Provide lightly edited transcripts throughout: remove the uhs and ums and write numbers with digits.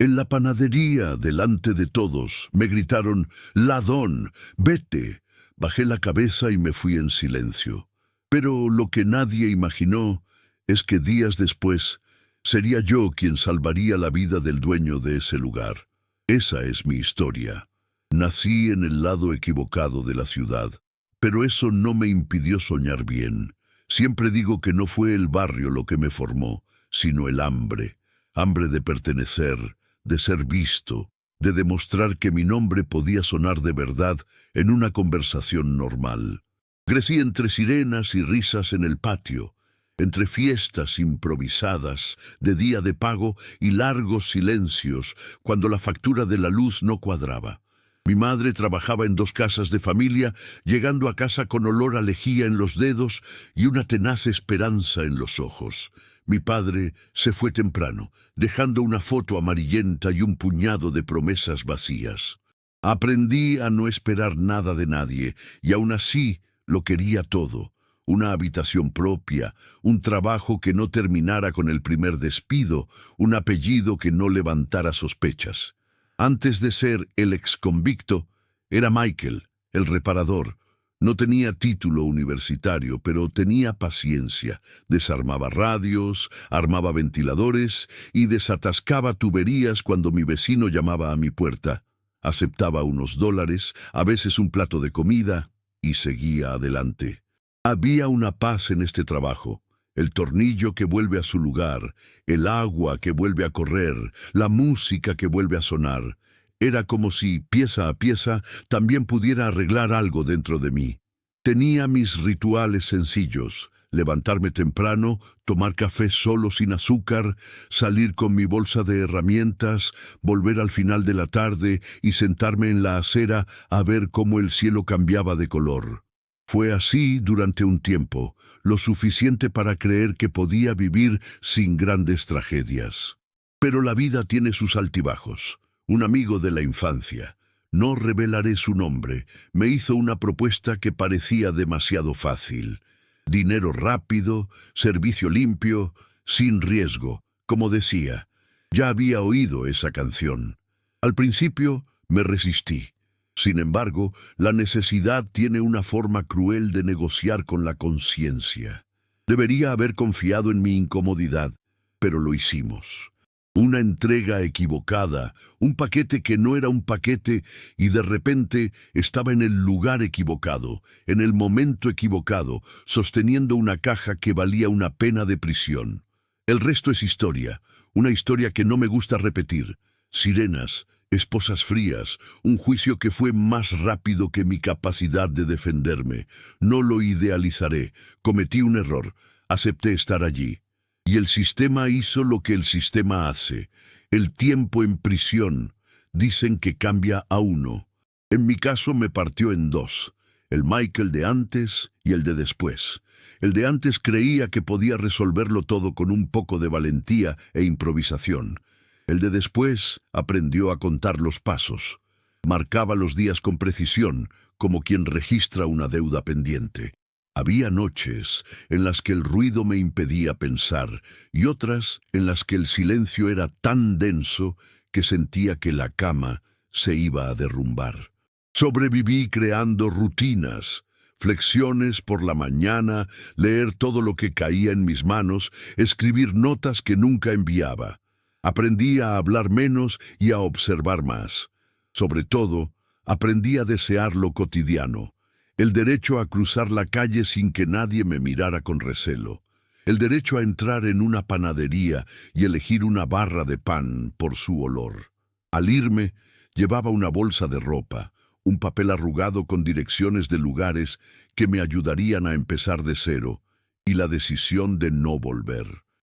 En la panadería, delante de todos, me gritaron: «¡Ladrón, vete!». Bajé la cabeza y me fui en silencio. Pero lo que nadie imaginó es que días después sería yo quien salvaría la vida del dueño de ese lugar. Esa es mi historia. Nací en el lado equivocado de la ciudad, pero eso no me impidió soñar bien. Siempre digo que no fue el barrio lo que me formó, sino el hambre. Hambre de pertenecer, de ser visto, de demostrar que mi nombre podía sonar de verdad en una conversación normal. Crecí entre sirenas y risas en el patio, entre fiestas improvisadas de día de pago y largos silencios cuando la factura de la luz no cuadraba. Mi madre trabajaba en 2 casas de familia, llegando a casa con olor a lejía en los dedos y una tenaz esperanza en los ojos. Mi padre se fue temprano, dejando una foto amarillenta y un puñado de promesas vacías. Aprendí a no esperar nada de nadie, y aún así lo quería todo. Una habitación propia, un trabajo que no terminara con el primer despido, un apellido que no levantara sospechas. Antes de ser el exconvicto, era Michael, el reparador. No tenía título universitario, pero tenía paciencia. Desarmaba radios, armaba ventiladores y desatascaba tuberías cuando mi vecino llamaba a mi puerta. Aceptaba unos $, a veces un plato de comida, y seguía adelante. Había una paz en este trabajo. El tornillo que vuelve a su lugar, el agua que vuelve a correr, la música que vuelve a sonar. Era como si, pieza a pieza, también pudiera arreglar algo dentro de mí. Tenía mis rituales sencillos: levantarme temprano, tomar café solo sin azúcar, salir con mi bolsa de herramientas, volver al final de la tarde y sentarme en la acera a ver cómo el cielo cambiaba de color. Fue así durante un tiempo, lo suficiente para creer que podía vivir sin grandes tragedias. Pero la vida tiene sus altibajos. Un amigo de la infancia, no revelaré su nombre, me hizo una propuesta que parecía demasiado fácil. Dinero rápido, servicio limpio, sin riesgo, como decía. Ya había oído esa canción. Al principio me resistí. Sin embargo, la necesidad tiene una forma cruel de negociar con la conciencia. Debería haber confiado en mi incomodidad, pero lo hicimos. Una entrega equivocada, un paquete que no era un paquete, y de repente estaba en el lugar equivocado, en el momento equivocado, sosteniendo una caja que valía una pena de prisión. El resto es historia, una historia que no me gusta repetir. Sirenas, esposas frías, un juicio que fue más rápido que mi capacidad de defenderme. No lo idealizaré, cometí un error, acepté estar allí. Y el sistema hizo lo que el sistema hace. El tiempo en prisión, dicen que cambia a uno. En mi caso me partió en 2, el Michael de antes y el de después. El de antes creía que podía resolverlo todo con un poco de valentía e improvisación. El de después aprendió a contar los pasos. Marcaba los días con precisión, como quien registra una deuda pendiente. Había noches en las que el ruido me impedía pensar y otras en las que el silencio era tan denso que sentía que la cama se iba a derrumbar. Sobreviví creando rutinas, flexiones por la mañana, leer todo lo que caía en mis manos, escribir notas que nunca enviaba. Aprendí a hablar menos y a observar más. Sobre todo, aprendí a desear lo cotidiano. El derecho a cruzar la calle sin que nadie me mirara con recelo. El derecho a entrar en una panadería y elegir una barra de pan por su olor. Al irme, llevaba una bolsa de ropa, un papel arrugado con direcciones de lugares que me ayudarían a empezar de cero, y la decisión de no volver.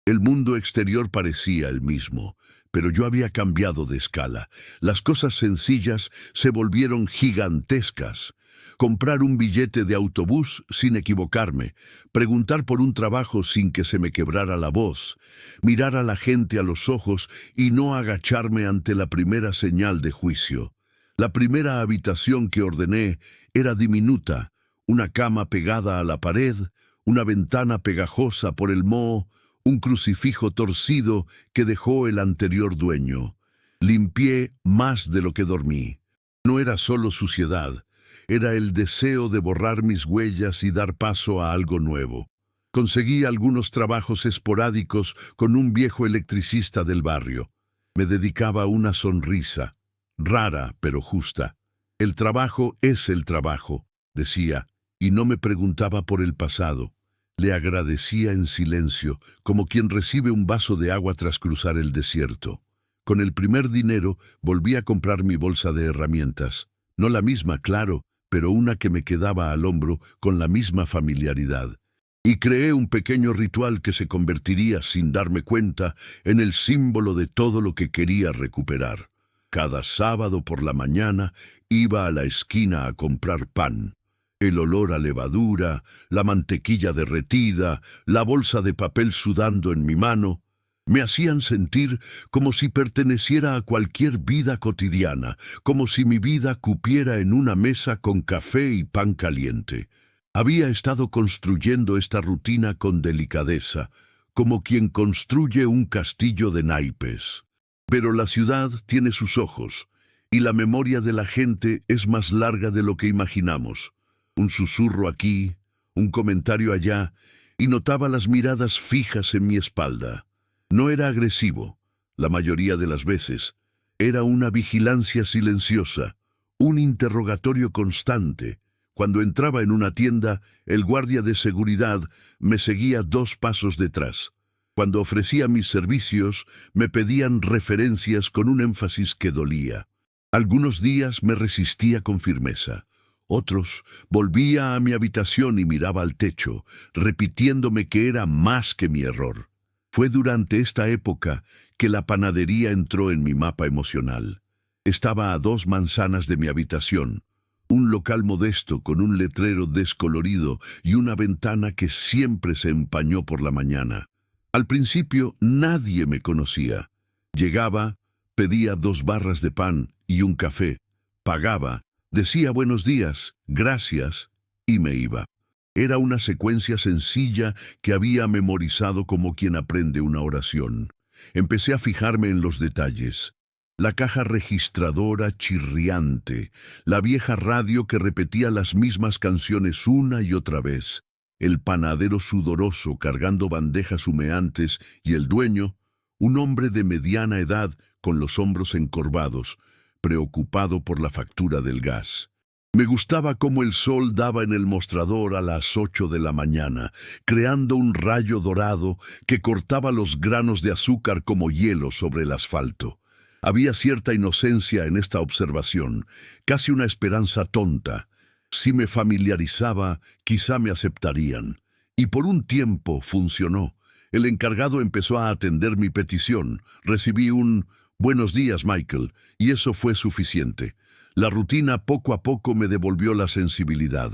El mundo exterior parecía el mismo, pero yo había cambiado de escala. Las cosas sencillas se volvieron gigantescas. Comprar un billete de autobús sin equivocarme, preguntar por un trabajo sin que se me quebrara la voz, mirar a la gente a los ojos y no agacharme ante la primera señal de juicio. La primera habitación que ordené era diminuta, una cama pegada a la pared, una ventana pegajosa por el moho, un crucifijo torcido que dejó el anterior dueño. Limpié más de lo que dormí. No era solo suciedad, era el deseo de borrar mis huellas y dar paso a algo nuevo. Conseguí algunos trabajos esporádicos con un viejo electricista del barrio. Me dedicaba una sonrisa, rara pero justa. El trabajo es el trabajo, decía, y no me preguntaba por el pasado. Le agradecía en silencio, como quien recibe un vaso de agua tras cruzar el desierto. Con el primer dinero volví a comprar mi bolsa de herramientas. No la misma, claro, pero una que me quedaba al hombro con la misma familiaridad. Y creé un pequeño ritual que se convertiría, sin darme cuenta, en el símbolo de todo lo que quería recuperar. Cada sábado por la mañana iba a la esquina a comprar pan. El olor a levadura, la mantequilla derretida, la bolsa de papel sudando en mi mano, me hacían sentir como si perteneciera a cualquier vida cotidiana, como si mi vida cupiera en una mesa con café y pan caliente. Había estado construyendo esta rutina con delicadeza, como quien construye un castillo de naipes. Pero la ciudad tiene sus ojos, y la memoria de la gente es más larga de lo que imaginamos. Un susurro aquí, un comentario allá, y notaba las miradas fijas en mi espalda. No era agresivo, la mayoría de las veces. Era una vigilancia silenciosa, un interrogatorio constante. Cuando entraba en una tienda, el guardia de seguridad me seguía 2 pasos detrás. Cuando ofrecía mis servicios, me pedían referencias con un énfasis que dolía. Algunos días me resistía con firmeza. Otros, volvía a mi habitación y miraba al techo, repitiéndome que era más que mi error. Fue durante esta época que la panadería entró en mi mapa emocional. Estaba a 2 manzanas de mi habitación, un local modesto con un letrero descolorido y una ventana que siempre se empañó por la mañana. Al principio nadie me conocía. Llegaba, pedía 2 barras de pan y un café, pagaba, decía buenos días, gracias, y me iba. Era una secuencia sencilla que había memorizado como quien aprende una oración. Empecé a fijarme en los detalles. La caja registradora chirriante, la vieja radio que repetía las mismas canciones una y otra vez, el panadero sudoroso cargando bandejas humeantes y el dueño, un hombre de mediana edad con los hombros encorvados, preocupado por la factura del gas. Me gustaba cómo el sol daba en el mostrador a las 8 de la mañana, creando un rayo dorado que cortaba los granos de azúcar como hielo sobre el asfalto. Había cierta inocencia en esta observación, casi una esperanza tonta. Si me familiarizaba, quizá me aceptarían. Y por un tiempo funcionó. El encargado empezó a atender mi petición. Recibí un «Buenos días, Michael», y eso fue suficiente. La rutina poco a poco me devolvió la sensibilidad.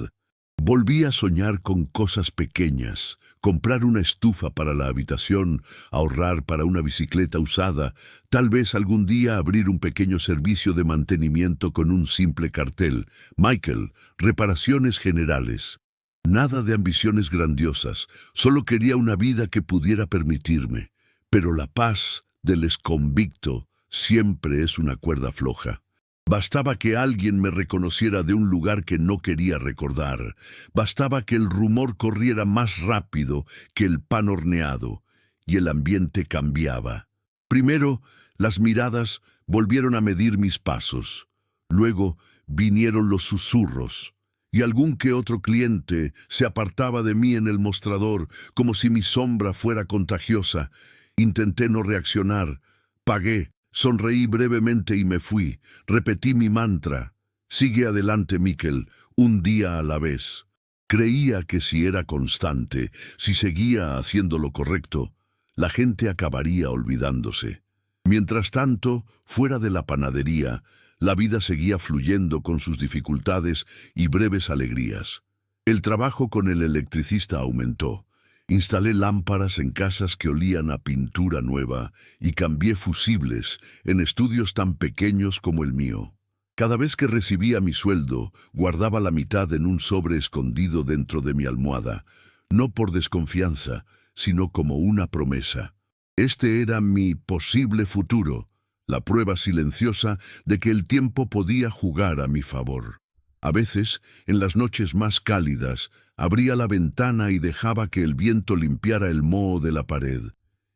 Volví a soñar con cosas pequeñas, comprar una estufa para la habitación, ahorrar para una bicicleta usada, tal vez algún día abrir un pequeño servicio de mantenimiento con un simple cartel. Michael, reparaciones generales. Nada de ambiciones grandiosas, solo quería una vida que pudiera permitirme. Pero la paz del exconvicto siempre es una cuerda floja. Bastaba que alguien me reconociera de un lugar que no quería recordar. Bastaba que el rumor corriera más rápido que el pan horneado, y el ambiente cambiaba. Primero, las miradas volvieron a medir mis pasos. Luego vinieron los susurros, y algún que otro cliente se apartaba de mí en el mostrador, como si mi sombra fuera contagiosa. Intenté no reaccionar. Pagué. Sonreí brevemente y me fui. Repetí mi mantra. Sigue adelante, Michael, un día a la vez. Creía que si era constante, si seguía haciendo lo correcto, la gente acabaría olvidándose. Mientras tanto, fuera de la panadería, la vida seguía fluyendo con sus dificultades y breves alegrías. El trabajo con el electricista aumentó. Instalé lámparas en casas que olían a pintura nueva y cambié fusibles en estudios tan pequeños como el mío. Cada vez que recibía mi sueldo, guardaba la mitad en un sobre escondido dentro de mi almohada, no por desconfianza, sino como una promesa. Este era mi posible futuro, la prueba silenciosa de que el tiempo podía jugar a mi favor. A veces, en las noches más cálidas, abría la ventana y dejaba que el viento limpiara el moho de la pared.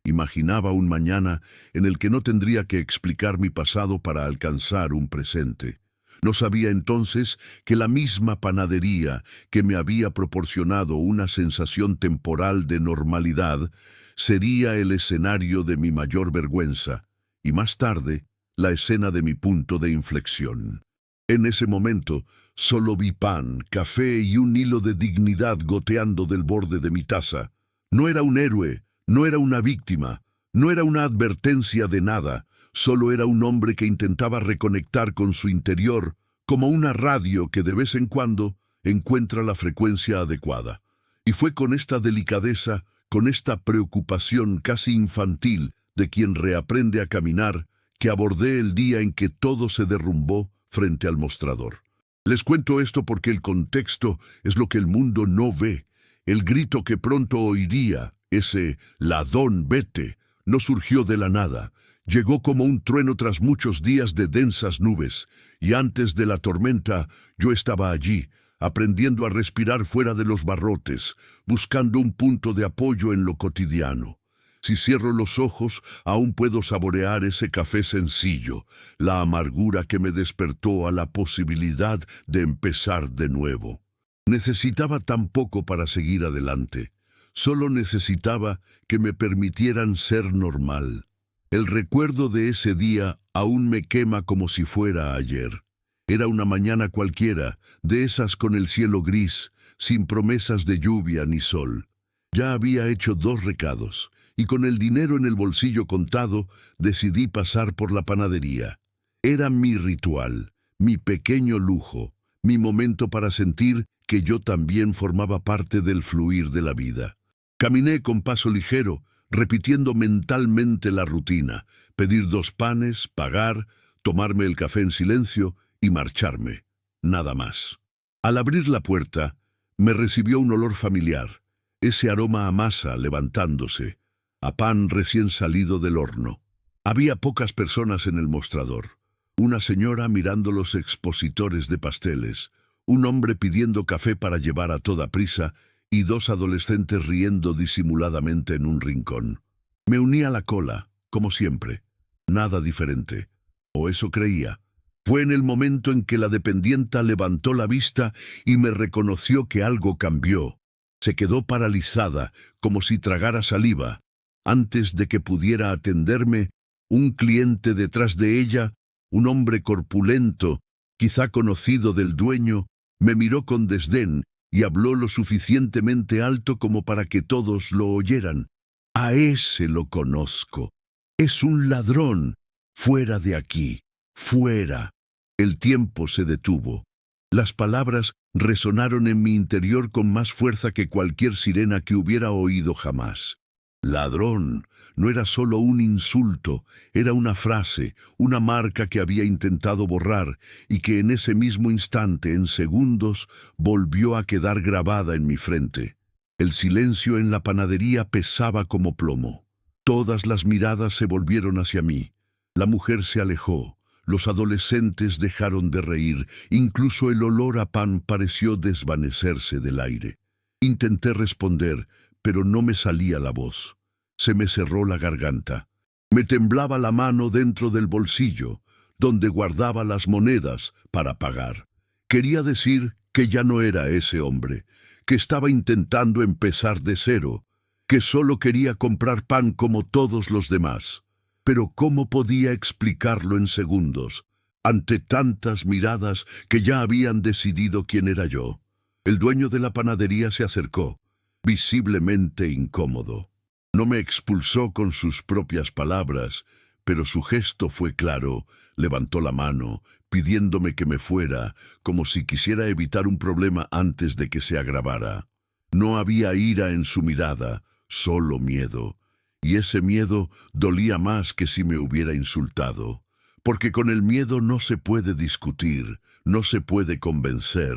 Imaginaba un mañana en el que no tendría que explicar mi pasado para alcanzar un presente. No sabía entonces que la misma panadería que me había proporcionado una sensación temporal de normalidad sería el escenario de mi mayor vergüenza y más tarde la escena de mi punto de inflexión. En ese momento solo vi pan, café y un hilo de dignidad goteando del borde de mi taza. No era un héroe, no era una víctima, no era una advertencia de nada. Solo era un hombre que intentaba reconectar con su interior, como una radio que de vez en cuando encuentra la frecuencia adecuada. Y fue con esta delicadeza, con esta preocupación casi infantil de quien reaprende a caminar, que abordé el día en que todo se derrumbó frente al mostrador. Les cuento esto porque el contexto es lo que el mundo no ve. El grito que pronto oiría, ese «ladrón, vete», no surgió de la nada. Llegó como un trueno tras muchos días de densas nubes, y antes de la tormenta yo estaba allí, aprendiendo a respirar fuera de los barrotes, buscando un punto de apoyo en lo cotidiano. Si cierro los ojos, aún puedo saborear ese café sencillo, la amargura que me despertó a la posibilidad de empezar de nuevo. Necesitaba tan poco para seguir adelante. Solo necesitaba que me permitieran ser normal. El recuerdo de ese día aún me quema como si fuera ayer. Era una mañana cualquiera, de esas con el cielo gris, sin promesas de lluvia ni sol. Ya había hecho 2 recados, y con el dinero en el bolsillo contado, decidí pasar por la panadería. Era mi ritual, mi pequeño lujo, mi momento para sentir que yo también formaba parte del fluir de la vida. Caminé con paso ligero, repitiendo mentalmente la rutina, pedir 2 panes, pagar, tomarme el café en silencio y marcharme. Nada más. Al abrir la puerta, me recibió un olor familiar, ese aroma a masa levantándose, a pan recién salido del horno. Había pocas personas en el mostrador. Una señora mirando los expositores de pasteles, un hombre pidiendo café para llevar a toda prisa y 2 adolescentes riendo disimuladamente en un rincón. Me uní a la cola, como siempre. Nada diferente. O eso creía. Fue en el momento en que la dependienta levantó la vista y me reconoció que algo cambió. Se quedó paralizada, como si tragara saliva. Antes de que pudiera atenderme, un cliente detrás de ella, un hombre corpulento, quizá conocido del dueño, me miró con desdén y habló lo suficientemente alto como para que todos lo oyeran. «A ese lo conozco. Es un ladrón. Fuera de aquí. Fuera». El tiempo se detuvo. Las palabras resonaron en mi interior con más fuerza que cualquier sirena que hubiera oído jamás. Ladrón no era solo un insulto, era una frase, una marca que había intentado borrar y que en ese mismo instante, en segundos, volvió a quedar grabada en mi frente. El silencio en la panadería pesaba como plomo. Todas las miradas se volvieron hacia mí. La mujer se alejó. Los adolescentes dejaron de reír. Incluso el olor a pan pareció desvanecerse del aire. Intenté responder, pero no me salía la voz. Se me cerró la garganta. Me temblaba la mano dentro del bolsillo, donde guardaba las monedas para pagar. Quería decir que ya no era ese hombre, que estaba intentando empezar de cero, que solo quería comprar pan como todos los demás. Pero ¿cómo podía explicarlo en segundos, ante tantas miradas que ya habían decidido quién era yo? El dueño de la panadería se acercó, visiblemente incómodo. No me expulsó con sus propias palabras, pero su gesto fue claro. Levantó la mano, pidiéndome que me fuera, como si quisiera evitar un problema antes de que se agravara. No había ira en su mirada, solo miedo. Y ese miedo dolía más que si me hubiera insultado. Porque con el miedo no se puede discutir, no se puede convencer.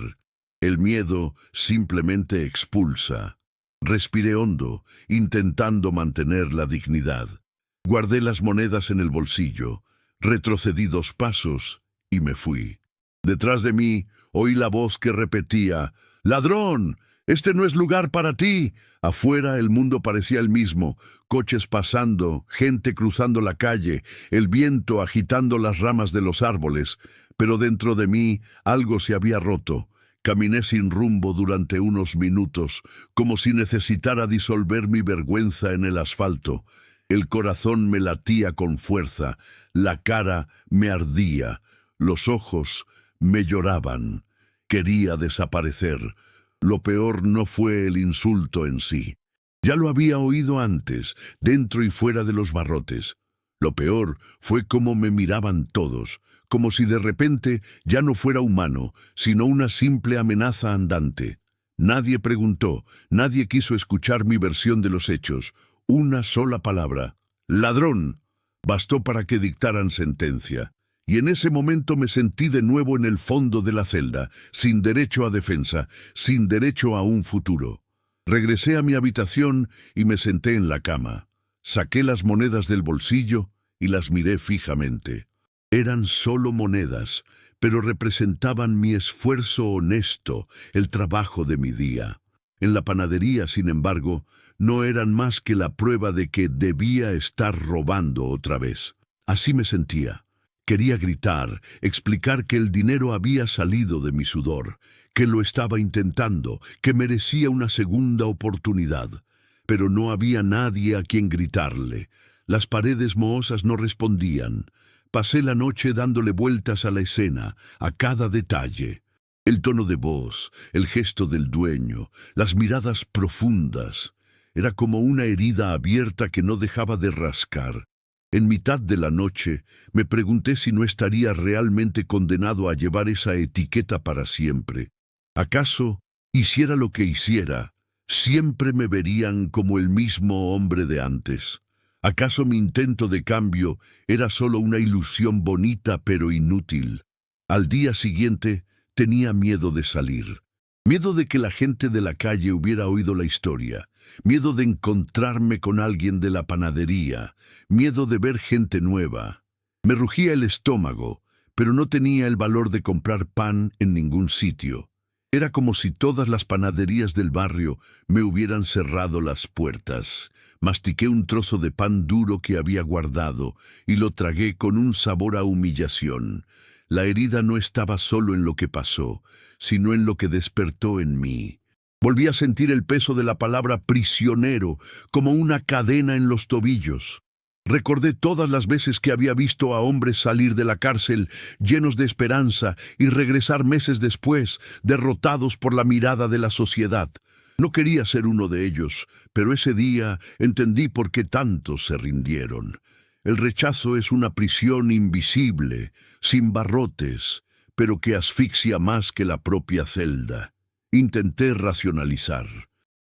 El miedo simplemente expulsa. Respiré hondo, intentando mantener la dignidad. Guardé las monedas en el bolsillo. Retrocedí 2 pasos y me fui. Detrás de mí oí la voz que repetía: «¡Ladrón! Este no es lugar para ti». Afuera el mundo parecía el mismo: coches pasando, gente cruzando la calle, el viento agitando las ramas de los árboles. Pero dentro de mí algo se había roto. Caminé sin rumbo durante unos minutos, como si necesitara disolver mi vergüenza en el asfalto. El corazón me latía con fuerza, la cara me ardía, los ojos me lloraban. Quería desaparecer. Lo peor no fue el insulto en sí. Ya lo había oído antes, dentro y fuera de los barrotes. Lo peor fue cómo me miraban todos, como si de repente ya no fuera humano, sino una simple amenaza andante. Nadie preguntó, nadie quiso escuchar mi versión de los hechos. Una sola palabra: «ladrón», bastó para que dictaran sentencia. Y en ese momento me sentí de nuevo en el fondo de la celda, sin derecho a defensa, sin derecho a un futuro. Regresé a mi habitación y me senté en la cama. Saqué las monedas del bolsillo y las miré fijamente. Eran solo monedas, pero representaban mi esfuerzo honesto, el trabajo de mi día. En la panadería, sin embargo, no eran más que la prueba de que debía estar robando otra vez. Así me sentía. Quería gritar, explicar que el dinero había salido de mi sudor, que lo estaba intentando, que merecía una segunda oportunidad. Pero no había nadie a quien gritarle. Las paredes mohosas no respondían. Pasé la noche dándole vueltas a la escena, a cada detalle. El tono de voz, el gesto del dueño, las miradas profundas. Era como una herida abierta que no dejaba de rascar. En mitad de la noche me pregunté si no estaría realmente condenado a llevar esa etiqueta para siempre. ¿Acaso, hiciera lo que hiciera, siempre me verían como el mismo hombre de antes? ¿Acaso mi intento de cambio era solo una ilusión bonita pero inútil? Al día siguiente tenía miedo de salir. Miedo de que la gente de la calle hubiera oído la historia, miedo de encontrarme con alguien de la panadería, miedo de ver gente nueva. Me rugía el estómago, pero no tenía el valor de comprar pan en ningún sitio. Era como si todas las panaderías del barrio me hubieran cerrado las puertas. Mastiqué un trozo de pan duro que había guardado y lo tragué con un sabor a humillación. La herida no estaba solo en lo que pasó, sino en lo que despertó en mí. Volví a sentir el peso de la palabra prisionero, como una cadena en los tobillos. Recordé todas las veces que había visto a hombres salir de la cárcel llenos de esperanza y regresar meses después, derrotados por la mirada de la sociedad. No quería ser uno de ellos, pero ese día entendí por qué tantos se rindieron. El rechazo es una prisión invisible, sin barrotes, pero que asfixia más que la propia celda. Intenté racionalizar.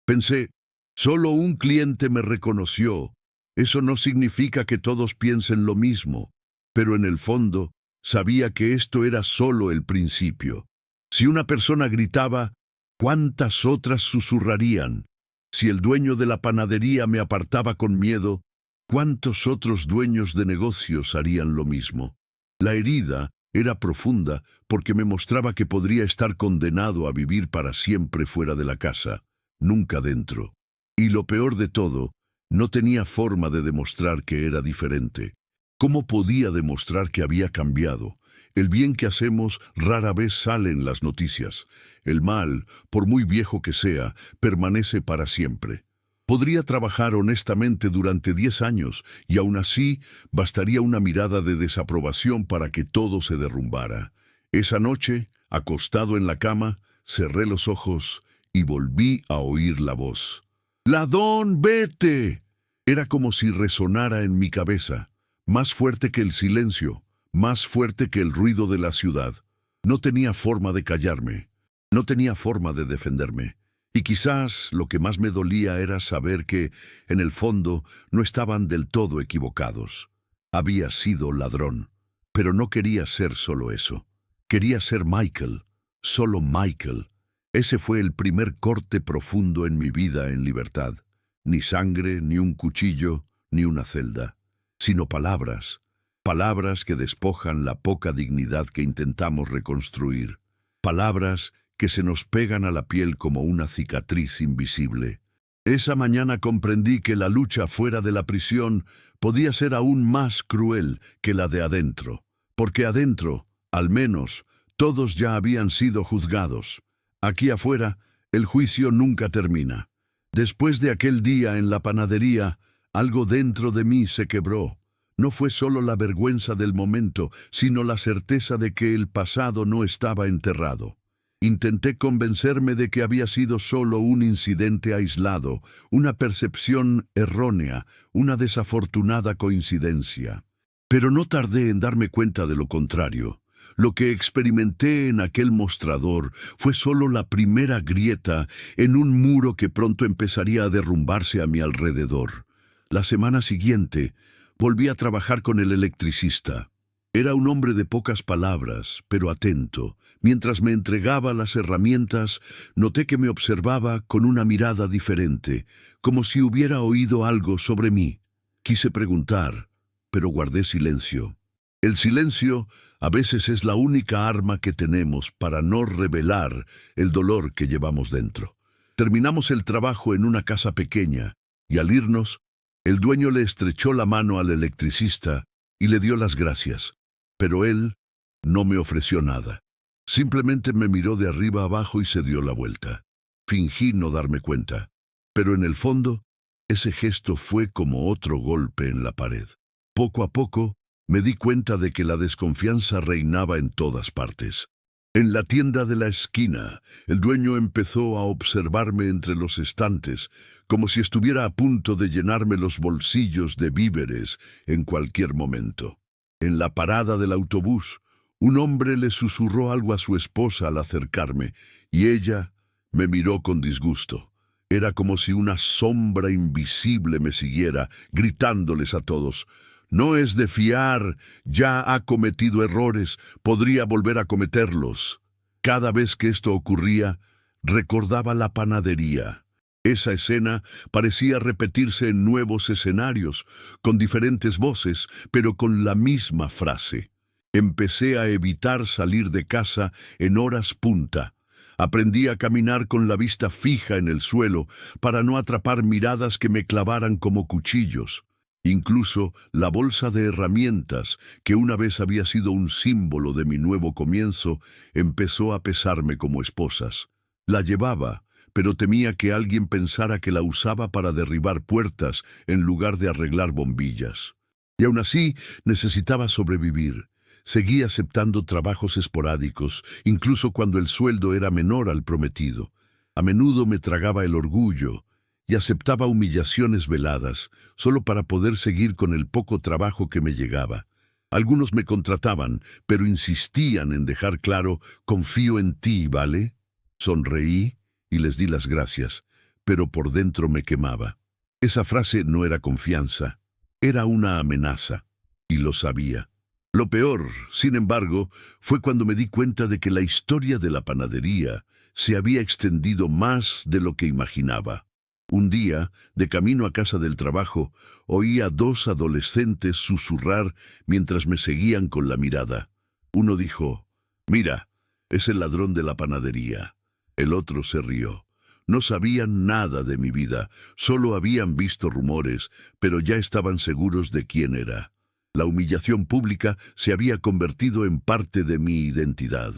Pensé, solo un cliente me reconoció. Eso no significa que todos piensen lo mismo, pero en el fondo sabía que esto era solo el principio. Si una persona gritaba, ¿cuántas otras susurrarían? Si el dueño de la panadería me apartaba con miedo, ¿cuántos otros dueños de negocios harían lo mismo? La herida era profunda porque me mostraba que podría estar condenado a vivir para siempre fuera de la casa, nunca dentro. Y lo peor de todo, no tenía forma de demostrar que era diferente. ¿Cómo podía demostrar que había cambiado? El bien que hacemos rara vez sale en las noticias. El mal, por muy viejo que sea, permanece para siempre. Podría trabajar honestamente durante 10 años y aún así bastaría una mirada de desaprobación para que todo se derrumbara. Esa noche, acostado en la cama, cerré los ojos y volví a oír la voz. «¡Ladrón, vete!». Era como si resonara en mi cabeza, más fuerte que el silencio, más fuerte que el ruido de la ciudad. No tenía forma de callarme, no tenía forma de defenderme. Y quizás lo que más me dolía era saber que, en el fondo, no estaban del todo equivocados. Había sido ladrón, pero no quería ser solo eso. Quería ser Michael, solo Michael. Ese fue el primer corte profundo en mi vida en libertad. Ni sangre, ni un cuchillo, ni una celda, sino palabras. palabras que despojan la poca dignidad que intentamos reconstruir, palabras que se nos pegan a la piel como una cicatriz invisible. Esa mañana comprendí que la lucha fuera de la prisión podía ser aún más cruel que la de adentro, porque adentro, al menos, todos ya habían sido juzgados. Aquí afuera, el juicio nunca termina. Después de aquel día en la panadería, algo dentro de mí se quebró. No fue solo la vergüenza del momento, sino la certeza de que el pasado no estaba enterrado. Intenté convencerme de que había sido solo un incidente aislado, una percepción errónea, una desafortunada coincidencia. Pero no tardé en darme cuenta de lo contrario. Lo que experimenté en aquel mostrador fue solo la primera grieta en un muro que pronto empezaría a derrumbarse a mi alrededor. La semana siguiente, volví a trabajar con el electricista. Era un hombre de pocas palabras, pero atento. Mientras me entregaba las herramientas, noté que me observaba con una mirada diferente, como si hubiera oído algo sobre mí. Quise preguntar, pero guardé silencio. El silencio a veces es la única arma que tenemos para no revelar el dolor que llevamos dentro. Terminamos el trabajo en una casa pequeña, y al irnos, el dueño le estrechó la mano al electricista y le dio las gracias. Pero él no me ofreció nada. Simplemente me miró de arriba abajo y se dio la vuelta. Fingí no darme cuenta, pero en el fondo, ese gesto fue como otro golpe en la pared. Poco a poco, me di cuenta de que la desconfianza reinaba en todas partes. En la tienda de la esquina, el dueño empezó a observarme entre los estantes, como si estuviera a punto de llenarme los bolsillos de víveres en cualquier momento. En la parada del autobús, un hombre le susurró algo a su esposa al acercarme, y ella me miró con disgusto. Era como si una sombra invisible me siguiera, gritándoles a todos: «No es de fiar, ya ha cometido errores, podría volver a cometerlos». Cada vez que esto ocurría, recordaba la panadería. Esa escena parecía repetirse en nuevos escenarios, con diferentes voces, pero con la misma frase. Empecé a evitar salir de casa en horas punta. Aprendí a caminar con la vista fija en el suelo para no atrapar miradas que me clavaran como cuchillos. Incluso la bolsa de herramientas, que una vez había sido un símbolo de mi nuevo comienzo, empezó a pesarme como esposas. La llevaba, pero temía que alguien pensara que la usaba para derribar puertas en lugar de arreglar bombillas. Y aún así necesitaba sobrevivir. Seguí aceptando trabajos esporádicos, incluso cuando el sueldo era menor al prometido. A menudo me tragaba el orgullo y aceptaba humillaciones veladas, solo para poder seguir con el poco trabajo que me llegaba. Algunos me contrataban, pero insistían en dejar claro: «Confío en ti, ¿vale?». Sonreí y les di las gracias, pero por dentro me quemaba. Esa frase no era confianza, era una amenaza, y lo sabía. Lo peor, sin embargo, fue cuando me di cuenta de que la historia de la panadería se había extendido más de lo que imaginaba. Un día, de camino a casa del trabajo, oí a dos adolescentes susurrar mientras me seguían con la mirada. Uno dijo: «Mira, es el ladrón de la panadería». El otro se rió. No sabían nada de mi vida, solo habían visto rumores, pero ya estaban seguros de quién era. La humillación pública se había convertido en parte de mi identidad.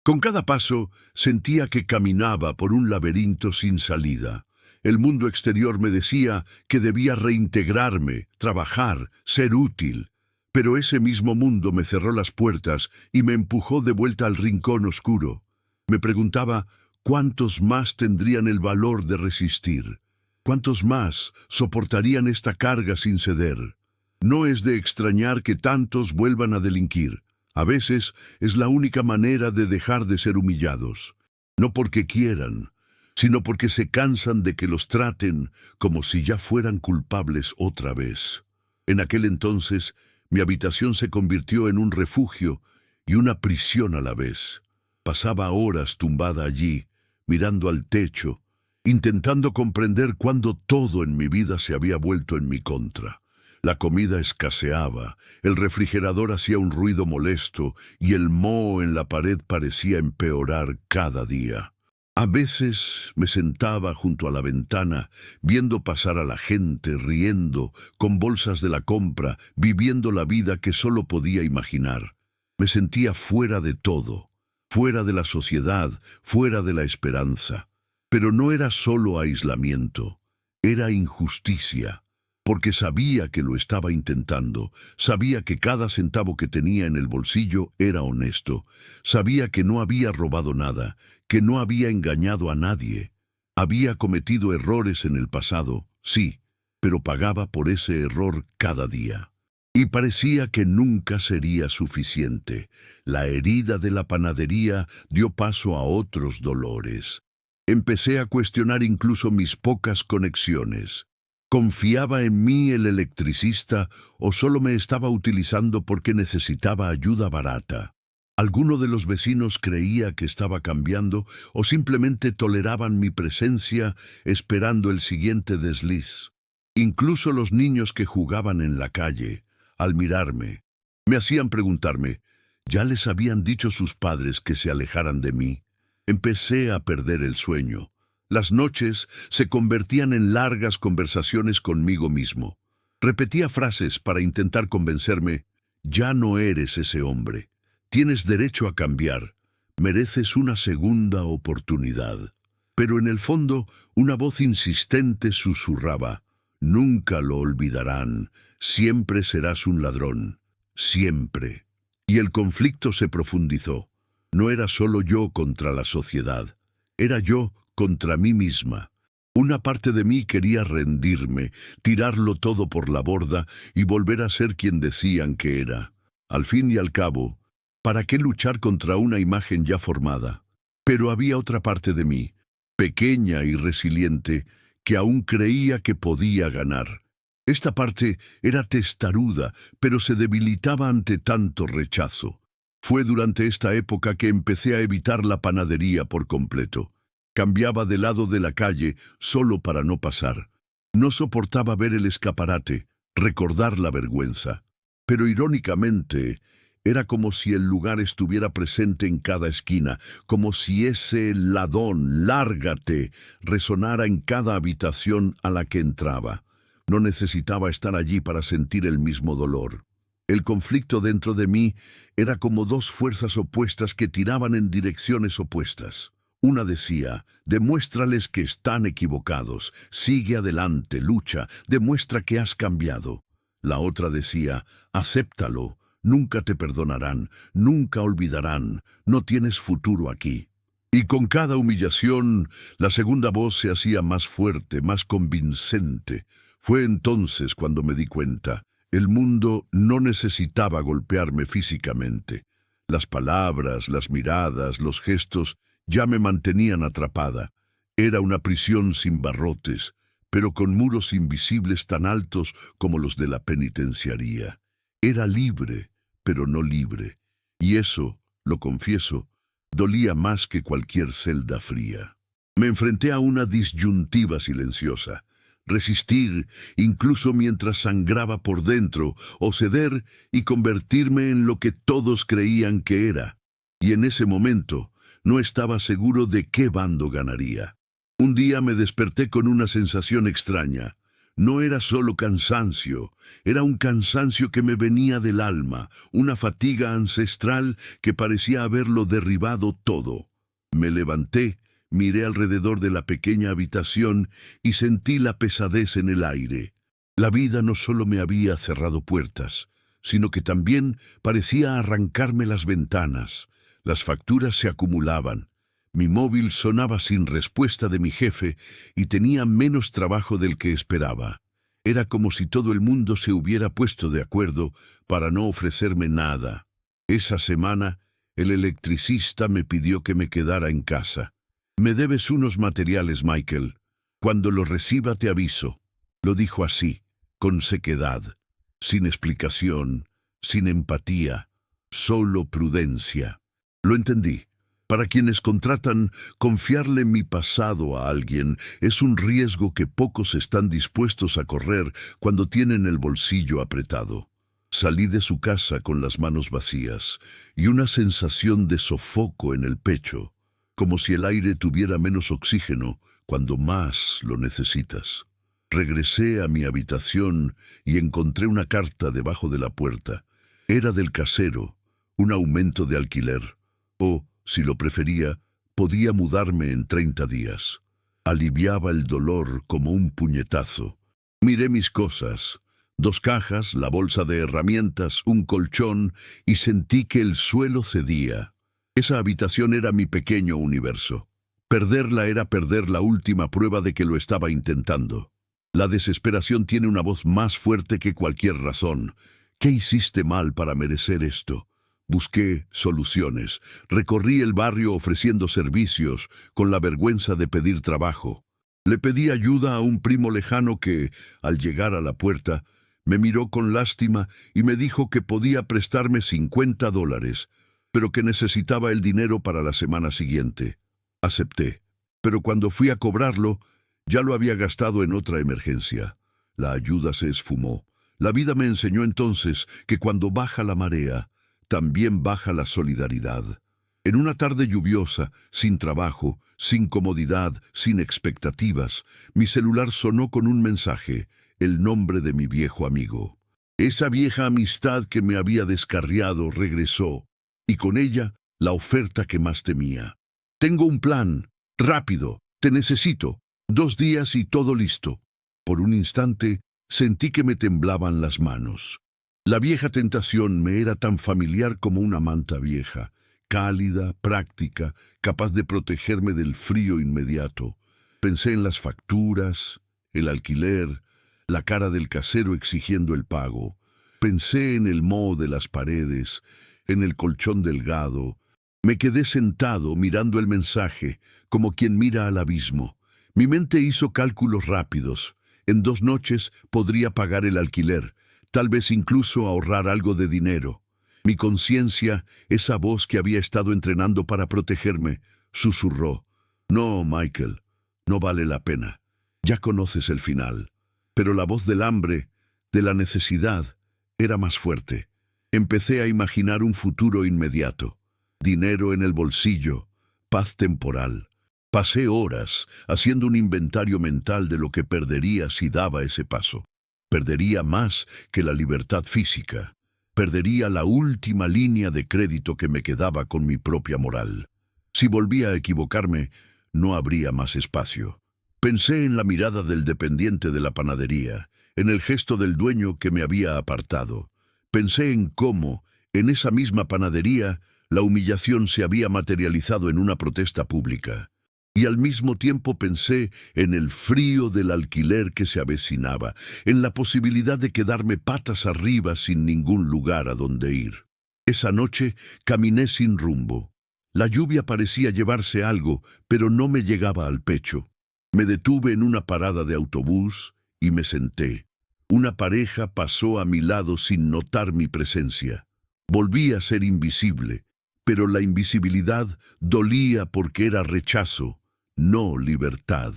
Con cada paso sentía que caminaba por un laberinto sin salida. El mundo exterior me decía que debía reintegrarme, trabajar, ser útil. Pero ese mismo mundo me cerró las puertas y me empujó de vuelta al rincón oscuro. Me preguntaba: ¿cuántos más tendrían el valor de resistir? ¿Cuántos más soportarían esta carga sin ceder? No es de extrañar que tantos vuelvan a delinquir. A veces es la única manera de dejar de ser humillados. No porque quieran, sino porque se cansan de que los traten como si ya fueran culpables otra vez. En aquel entonces, mi habitación se convirtió en un refugio y una prisión a la vez. Pasaba horas tumbada allí, mirando al techo, intentando comprender cuándo todo en mi vida se había vuelto en mi contra. La comida escaseaba, el refrigerador hacía un ruido molesto y el moho en la pared parecía empeorar cada día. A veces me sentaba junto a la ventana, viendo pasar a la gente, riendo, con bolsas de la compra, viviendo la vida que solo podía imaginar. Me sentía fuera de todo, fuera de la sociedad, fuera de la esperanza. Pero no era solo aislamiento, era injusticia. Porque sabía que lo estaba intentando, sabía que cada centavo que tenía en el bolsillo era honesto, sabía que no había robado nada, que no había engañado a nadie. Había cometido errores en el pasado, sí, pero pagaba por ese error cada día. Y parecía que nunca sería suficiente. La herida de la panadería dio paso a otros dolores. Empecé a cuestionar incluso mis pocas conexiones. ¿Confiaba en mí el electricista o solo me estaba utilizando porque necesitaba ayuda barata? ¿Alguno de los vecinos creía que estaba cambiando o simplemente toleraban mi presencia esperando el siguiente desliz? Incluso los niños que jugaban en la calle, al mirarme, me hacían preguntarme, ¿ya les habían dicho sus padres que se alejaran de mí? Empecé a perder el sueño. Las noches se convertían en largas conversaciones conmigo mismo. Repetía frases para intentar convencerme, ya no eres ese hombre. Tienes derecho a cambiar. Mereces una segunda oportunidad. Pero en el fondo, una voz insistente susurraba, nunca lo olvidarán. Siempre serás un ladrón. Siempre. Y el conflicto se profundizó. No era solo yo contra la sociedad. Era yo contra mí misma. Una parte de mí quería rendirme, tirarlo todo por la borda y volver a ser quien decían que era. Al fin y al cabo, ¿para qué luchar contra una imagen ya formada? Pero había otra parte de mí, pequeña y resiliente, que aún creía que podía ganar. Esta parte era testaruda, pero se debilitaba ante tanto rechazo. Fue durante esta época que empecé a evitar la panadería por completo. Cambiaba de lado de la calle solo para no pasar. No soportaba ver el escaparate, recordar la vergüenza. Pero irónicamente, era como si el lugar estuviera presente en cada esquina, como si ese ladón, lárgate, resonara en cada habitación a la que entraba. No necesitaba estar allí para sentir el mismo dolor. El conflicto dentro de mí era como dos fuerzas opuestas que tiraban en direcciones opuestas. Una decía, demuéstrales que están equivocados, sigue adelante, lucha, demuestra que has cambiado. La otra decía, acéptalo, nunca te perdonarán, nunca olvidarán, no tienes futuro aquí. Y con cada humillación, la segunda voz se hacía más fuerte, más convincente. Fue entonces cuando me di cuenta, el mundo no necesitaba golpearme físicamente. Las palabras, las miradas, los gestos ya me mantenían atrapada. Era una prisión sin barrotes, pero con muros invisibles tan altos como los de la penitenciaría. Era libre, pero no libre. Y eso, lo confieso, dolía más que cualquier celda fría. Me enfrenté a una disyuntiva silenciosa. Resistir, incluso mientras sangraba por dentro, o ceder y convertirme en lo que todos creían que era. Y en ese momento, no estaba seguro de qué bando ganaría. Un día me desperté con una sensación extraña. No era solo cansancio, era un cansancio que me venía del alma, una fatiga ancestral que parecía haberlo derribado todo. Me levanté, miré alrededor de la pequeña habitación y sentí la pesadez en el aire. La vida no solo me había cerrado puertas, sino que también parecía arrancarme las ventanas. Las facturas se acumulaban. Mi móvil sonaba sin respuesta de mi jefe y tenía menos trabajo del que esperaba. Era como si todo el mundo se hubiera puesto de acuerdo para no ofrecerme nada. Esa semana, el electricista me pidió que me quedara en casa. «Me debes unos materiales, Michael. Cuando los reciba te aviso». Lo dijo así, con sequedad, sin explicación, sin empatía, solo prudencia. Lo entendí. Para quienes contratan, confiarle mi pasado a alguien es un riesgo que pocos están dispuestos a correr cuando tienen el bolsillo apretado. Salí de su casa con las manos vacías y una sensación de sofoco en el pecho, como si el aire tuviera menos oxígeno cuando más lo necesitas. Regresé a mi habitación y encontré una carta debajo de la puerta. Era del casero, un aumento de alquiler, o, si lo prefería, podía mudarme en 30 días. Aliviaba el dolor como un puñetazo. Miré mis cosas, 2 cajas, la bolsa de herramientas, un colchón, y sentí que el suelo cedía. Esa habitación era mi pequeño universo. Perderla era perder la última prueba de que lo estaba intentando. La desesperación tiene una voz más fuerte que cualquier razón. ¿Qué hiciste mal para merecer esto? Busqué soluciones. Recorrí el barrio ofreciendo servicios, con la vergüenza de pedir trabajo. Le pedí ayuda a un primo lejano que, al llegar a la puerta, me miró con lástima y me dijo que podía prestarme $50, pero que necesitaba el dinero para la semana siguiente. Acepté, pero cuando fui a cobrarlo, ya lo había gastado en otra emergencia. La ayuda se esfumó. La vida me enseñó entonces que cuando baja la marea, también baja la solidaridad. En una tarde lluviosa, sin trabajo, sin comodidad, sin expectativas, mi celular sonó con un mensaje, el nombre de mi viejo amigo. Esa vieja amistad que me había descarriado regresó, y con ella la oferta que más temía. Tengo un plan, rápido, te necesito, 2 días y todo listo. Por un instante sentí que me temblaban las manos. La vieja tentación me era tan familiar como una manta vieja, cálida, práctica, capaz de protegerme del frío inmediato. Pensé en las facturas, el alquiler, la cara del casero exigiendo el pago. Pensé en el moho de las paredes, en el colchón delgado. Me quedé sentado mirando el mensaje, como quien mira al abismo. Mi mente hizo cálculos rápidos. En 2 noches podría pagar el alquiler, tal vez incluso ahorrar algo de dinero. Mi conciencia, esa voz que había estado entrenando para protegerme, susurró: «No, Michael, no vale la pena. Ya conoces el final». Pero la voz del hambre, de la necesidad, era más fuerte. Empecé a imaginar un futuro inmediato. Dinero en el bolsillo, paz temporal. Pasé horas haciendo un inventario mental de lo que perdería si daba ese paso. Perdería más que la libertad física. Perdería la última línea de crédito que me quedaba con mi propia moral. Si volvía a equivocarme, no habría más espacio. Pensé en la mirada del dependiente de la panadería, en el gesto del dueño que me había apartado. Pensé en cómo, en esa misma panadería, la humillación se había materializado en una protesta pública. Y al mismo tiempo pensé en el frío del alquiler que se avecinaba, en la posibilidad de quedarme patas arriba sin ningún lugar a donde ir. Esa noche caminé sin rumbo. La lluvia parecía llevarse algo, pero no me llegaba al pecho. Me detuve en una parada de autobús y me senté. Una pareja pasó a mi lado sin notar mi presencia. Volví a ser invisible, pero la invisibilidad dolía porque era rechazo, no libertad.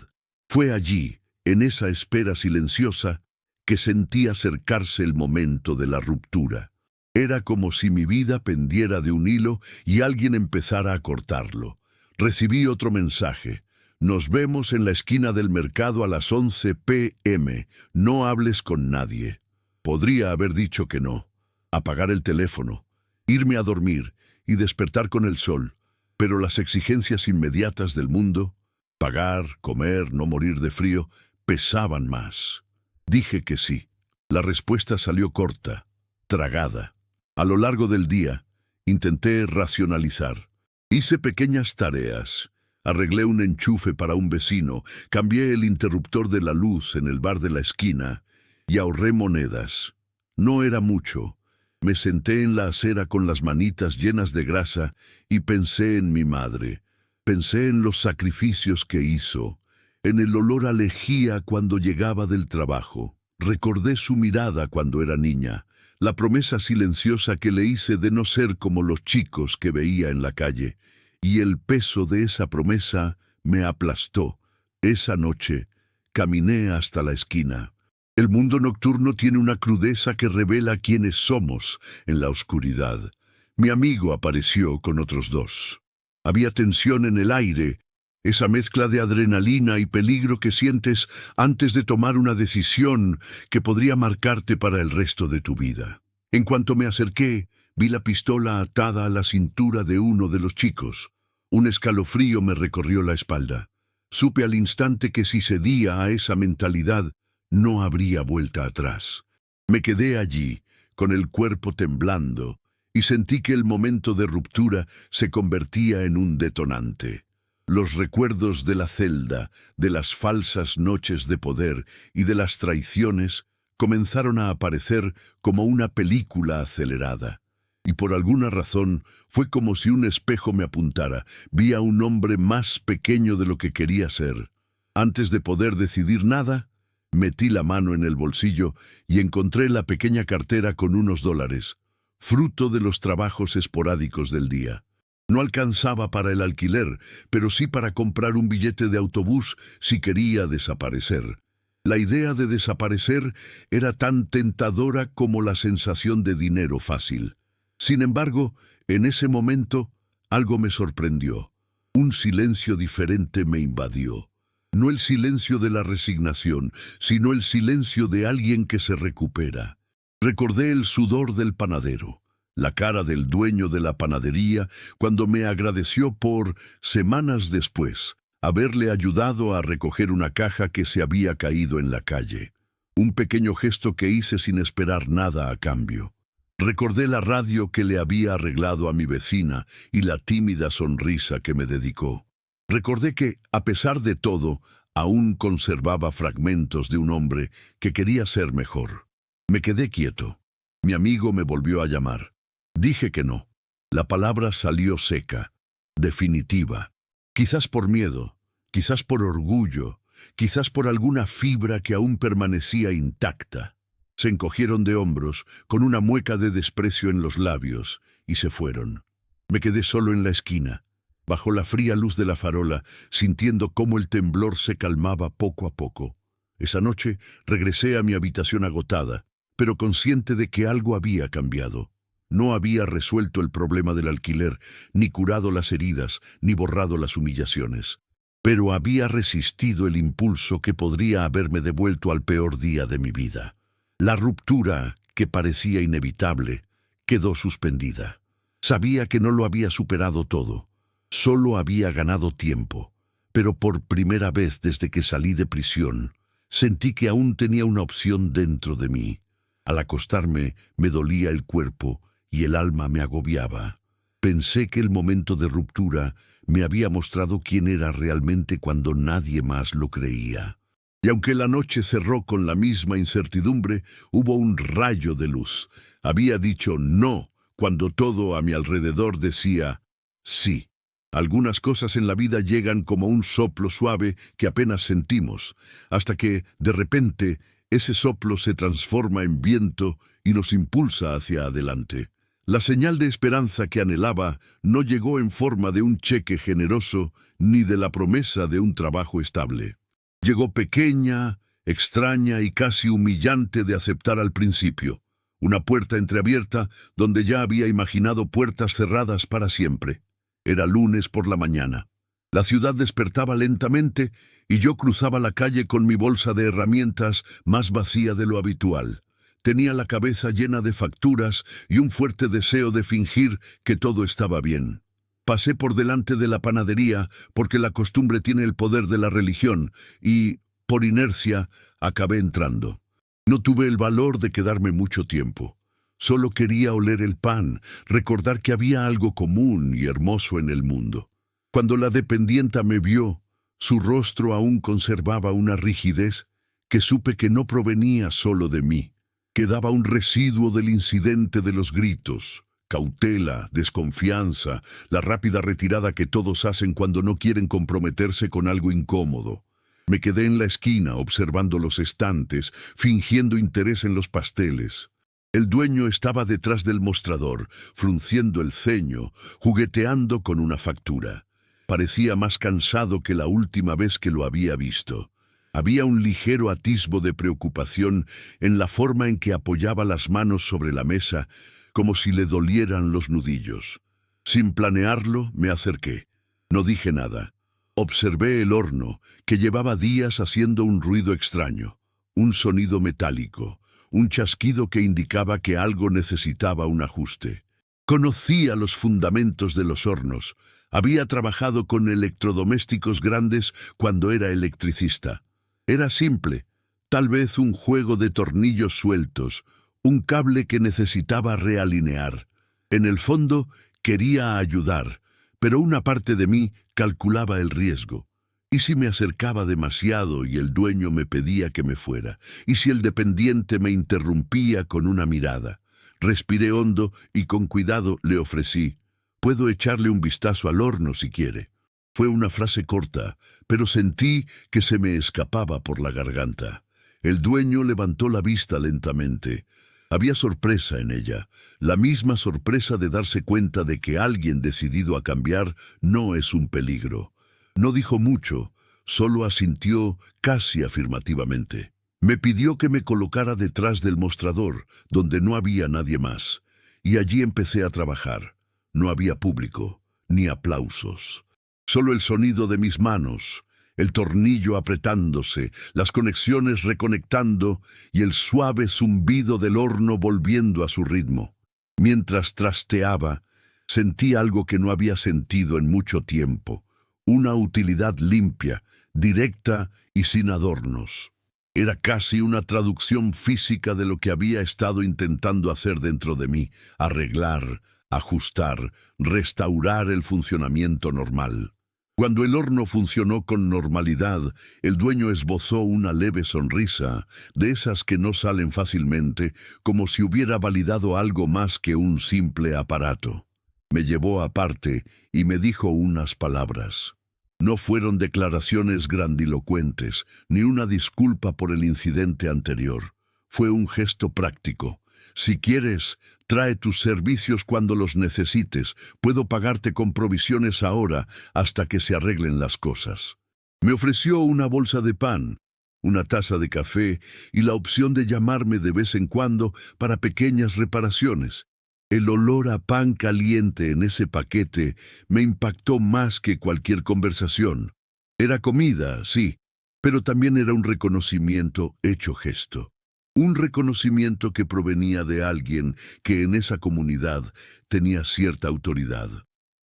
Fue allí, en esa espera silenciosa, que sentí acercarse el momento de la ruptura. Era como si mi vida pendiera de un hilo y alguien empezara a cortarlo. Recibí otro mensaje. Nos vemos en la esquina del mercado a las 11 p.m. No hables con nadie. Podría haber dicho que no. Apagar el teléfono, irme a dormir y despertar con el sol. Pero las exigencias inmediatas del mundo, pagar, comer, no morir de frío, pesaban más. Dije que sí. La respuesta salió corta, tragada. A lo largo del día, intenté racionalizar. Hice pequeñas tareas. Arreglé un enchufe para un vecino, cambié el interruptor de la luz en el bar de la esquina y ahorré monedas. No era mucho. Me senté en la acera con las manitas llenas de grasa y pensé en mi madre. Pensé en los sacrificios que hizo, en el olor a lejía cuando llegaba del trabajo. Recordé su mirada cuando era niña, la promesa silenciosa que le hice de no ser como los chicos que veía en la calle. y el peso de esa promesa me aplastó. Esa noche caminé hasta la esquina. El mundo nocturno tiene una crudeza que revela quiénes somos en la oscuridad. Mi amigo apareció con otros dos. Había tensión en el aire, esa mezcla de adrenalina y peligro que sientes antes de tomar una decisión que podría marcarte para el resto de tu vida. En cuanto me acerqué, vi la pistola atada a la cintura de uno de los chicos. Un escalofrío me recorrió la espalda. Supe al instante que si cedía a esa mentalidad, no habría vuelta atrás. Me quedé allí, con el cuerpo temblando, y sentí que el momento de ruptura se convertía en un detonante. Los recuerdos de la celda, de las falsas noches de poder y de las traiciones comenzaron a aparecer como una película acelerada. Y por alguna razón fue como si un espejo me apuntara. Vi a un hombre más pequeño de lo que quería ser. Antes de poder decidir nada, metí la mano en el bolsillo y encontré la pequeña cartera con unos $, fruto de los trabajos esporádicos del día. No alcanzaba para el alquiler, pero sí para comprar un billete de autobús si quería desaparecer. La idea de desaparecer era tan tentadora como la sensación de dinero fácil. Sin embargo, en ese momento, algo me sorprendió. Un silencio diferente me invadió. No el silencio de la resignación, sino el silencio de alguien que se recupera. Recordé el sudor del panadero, la cara del dueño de la panadería cuando me agradeció por, semanas después, haberle ayudado a recoger una caja que se había caído en la calle. Un pequeño gesto que hice sin esperar nada a cambio. Recordé la radio que le había arreglado a mi vecina y la tímida sonrisa que me dedicó. Recordé que, a pesar de todo, aún conservaba fragmentos de un hombre que quería ser mejor. Me quedé quieto. Mi amigo me volvió a llamar. Dije que no. La palabra salió seca, definitiva. Quizás por miedo, quizás por orgullo, quizás por alguna fibra que aún permanecía intacta. Se encogieron de hombros, con una mueca de desprecio en los labios, y se fueron. Me quedé solo en la esquina, bajo la fría luz de la farola, sintiendo cómo el temblor se calmaba poco a poco. Esa noche regresé a mi habitación agotada, pero consciente de que algo había cambiado. No había resuelto el problema del alquiler, ni curado las heridas, ni borrado las humillaciones. Pero había resistido el impulso que podría haberme devuelto al peor día de mi vida. La ruptura, que parecía inevitable, quedó suspendida. Sabía que no lo había superado todo. Solo había ganado tiempo. Pero por primera vez desde que salí de prisión, sentí que aún tenía una opción dentro de mí. Al acostarme, me dolía el cuerpo y el alma me agobiaba. Pensé que el momento de ruptura me había mostrado quién era realmente cuando nadie más lo creía. Y aunque la noche cerró con la misma incertidumbre, hubo un rayo de luz. Había dicho no cuando todo a mi alrededor decía sí. Algunas cosas en la vida llegan como un soplo suave que apenas sentimos, hasta que, de repente, ese soplo se transforma en viento y nos impulsa hacia adelante. La señal de esperanza que anhelaba no llegó en forma de un cheque generoso ni de la promesa de un trabajo estable. Llegó pequeña, extraña y casi humillante de aceptar al principio. Una puerta entreabierta donde ya había imaginado puertas cerradas para siempre. Era lunes por la mañana. La ciudad despertaba lentamente y yo cruzaba la calle con mi bolsa de herramientas más vacía de lo habitual. Tenía la cabeza llena de facturas y un fuerte deseo de fingir que todo estaba bien. Pasé por delante de la panadería porque la costumbre tiene el poder de la religión y, por inercia, acabé entrando. No tuve el valor de quedarme mucho tiempo. Solo quería oler el pan, recordar que había algo común y hermoso en el mundo. Cuando la dependienta me vio, su rostro aún conservaba una rigidez que supe que no provenía solo de mí. Quedaba un residuo del incidente de los gritos. Cautela, desconfianza, la rápida retirada que todos hacen cuando no quieren comprometerse con algo incómodo. Me quedé en la esquina observando los estantes, fingiendo interés en los pasteles. El dueño estaba detrás del mostrador, frunciendo el ceño, jugueteando con una factura. Parecía más cansado que la última vez que lo había visto. Había un ligero atisbo de preocupación en la forma en que apoyaba las manos sobre la mesa, como si le dolieran los nudillos. Sin planearlo, me acerqué. No dije nada. Observé el horno, que llevaba días haciendo un ruido extraño, un sonido metálico, un chasquido que indicaba que algo necesitaba un ajuste. Conocía los fundamentos de los hornos. Había trabajado con electrodomésticos grandes cuando era electricista. Era simple, tal vez un juego de tornillos sueltos, un cable que necesitaba realinear. En el fondo, quería ayudar, pero una parte de mí calculaba el riesgo. ¿Y si me acercaba demasiado y el dueño me pedía que me fuera? ¿Y si el dependiente me interrumpía con una mirada? Respiré hondo y con cuidado le ofrecí: «Puedo echarle un vistazo al horno si quiere». Fue una frase corta, pero sentí que se me escapaba por la garganta. El dueño levantó la vista lentamente. Había sorpresa en ella, la misma sorpresa de darse cuenta de que alguien decidido a cambiar no es un peligro. No dijo mucho, solo asintió casi afirmativamente. Me pidió que me colocara detrás del mostrador, donde no había nadie más, y allí empecé a trabajar. No había público, ni aplausos. Solo el sonido de mis manos, el tornillo apretándose, las conexiones reconectando y el suave zumbido del horno volviendo a su ritmo. Mientras trasteaba, sentí algo que no había sentido en mucho tiempo, una utilidad limpia, directa y sin adornos. Era casi una traducción física de lo que había estado intentando hacer dentro de mí: arreglar, ajustar, restaurar el funcionamiento normal. Cuando el horno funcionó con normalidad, el dueño esbozó una leve sonrisa, de esas que no salen fácilmente, como si hubiera validado algo más que un simple aparato. Me llevó aparte y me dijo unas palabras. No fueron declaraciones grandilocuentes, ni una disculpa por el incidente anterior. Fue un gesto práctico. «Si quieres, trae tus servicios cuando los necesites. Puedo pagarte con provisiones ahora hasta que se arreglen las cosas». Me ofreció una bolsa de pan, una taza de café y la opción de llamarme de vez en cuando para pequeñas reparaciones. El olor a pan caliente en ese paquete me impactó más que cualquier conversación. Era comida, sí, pero también era un reconocimiento hecho gesto. Un reconocimiento que provenía de alguien que en esa comunidad tenía cierta autoridad.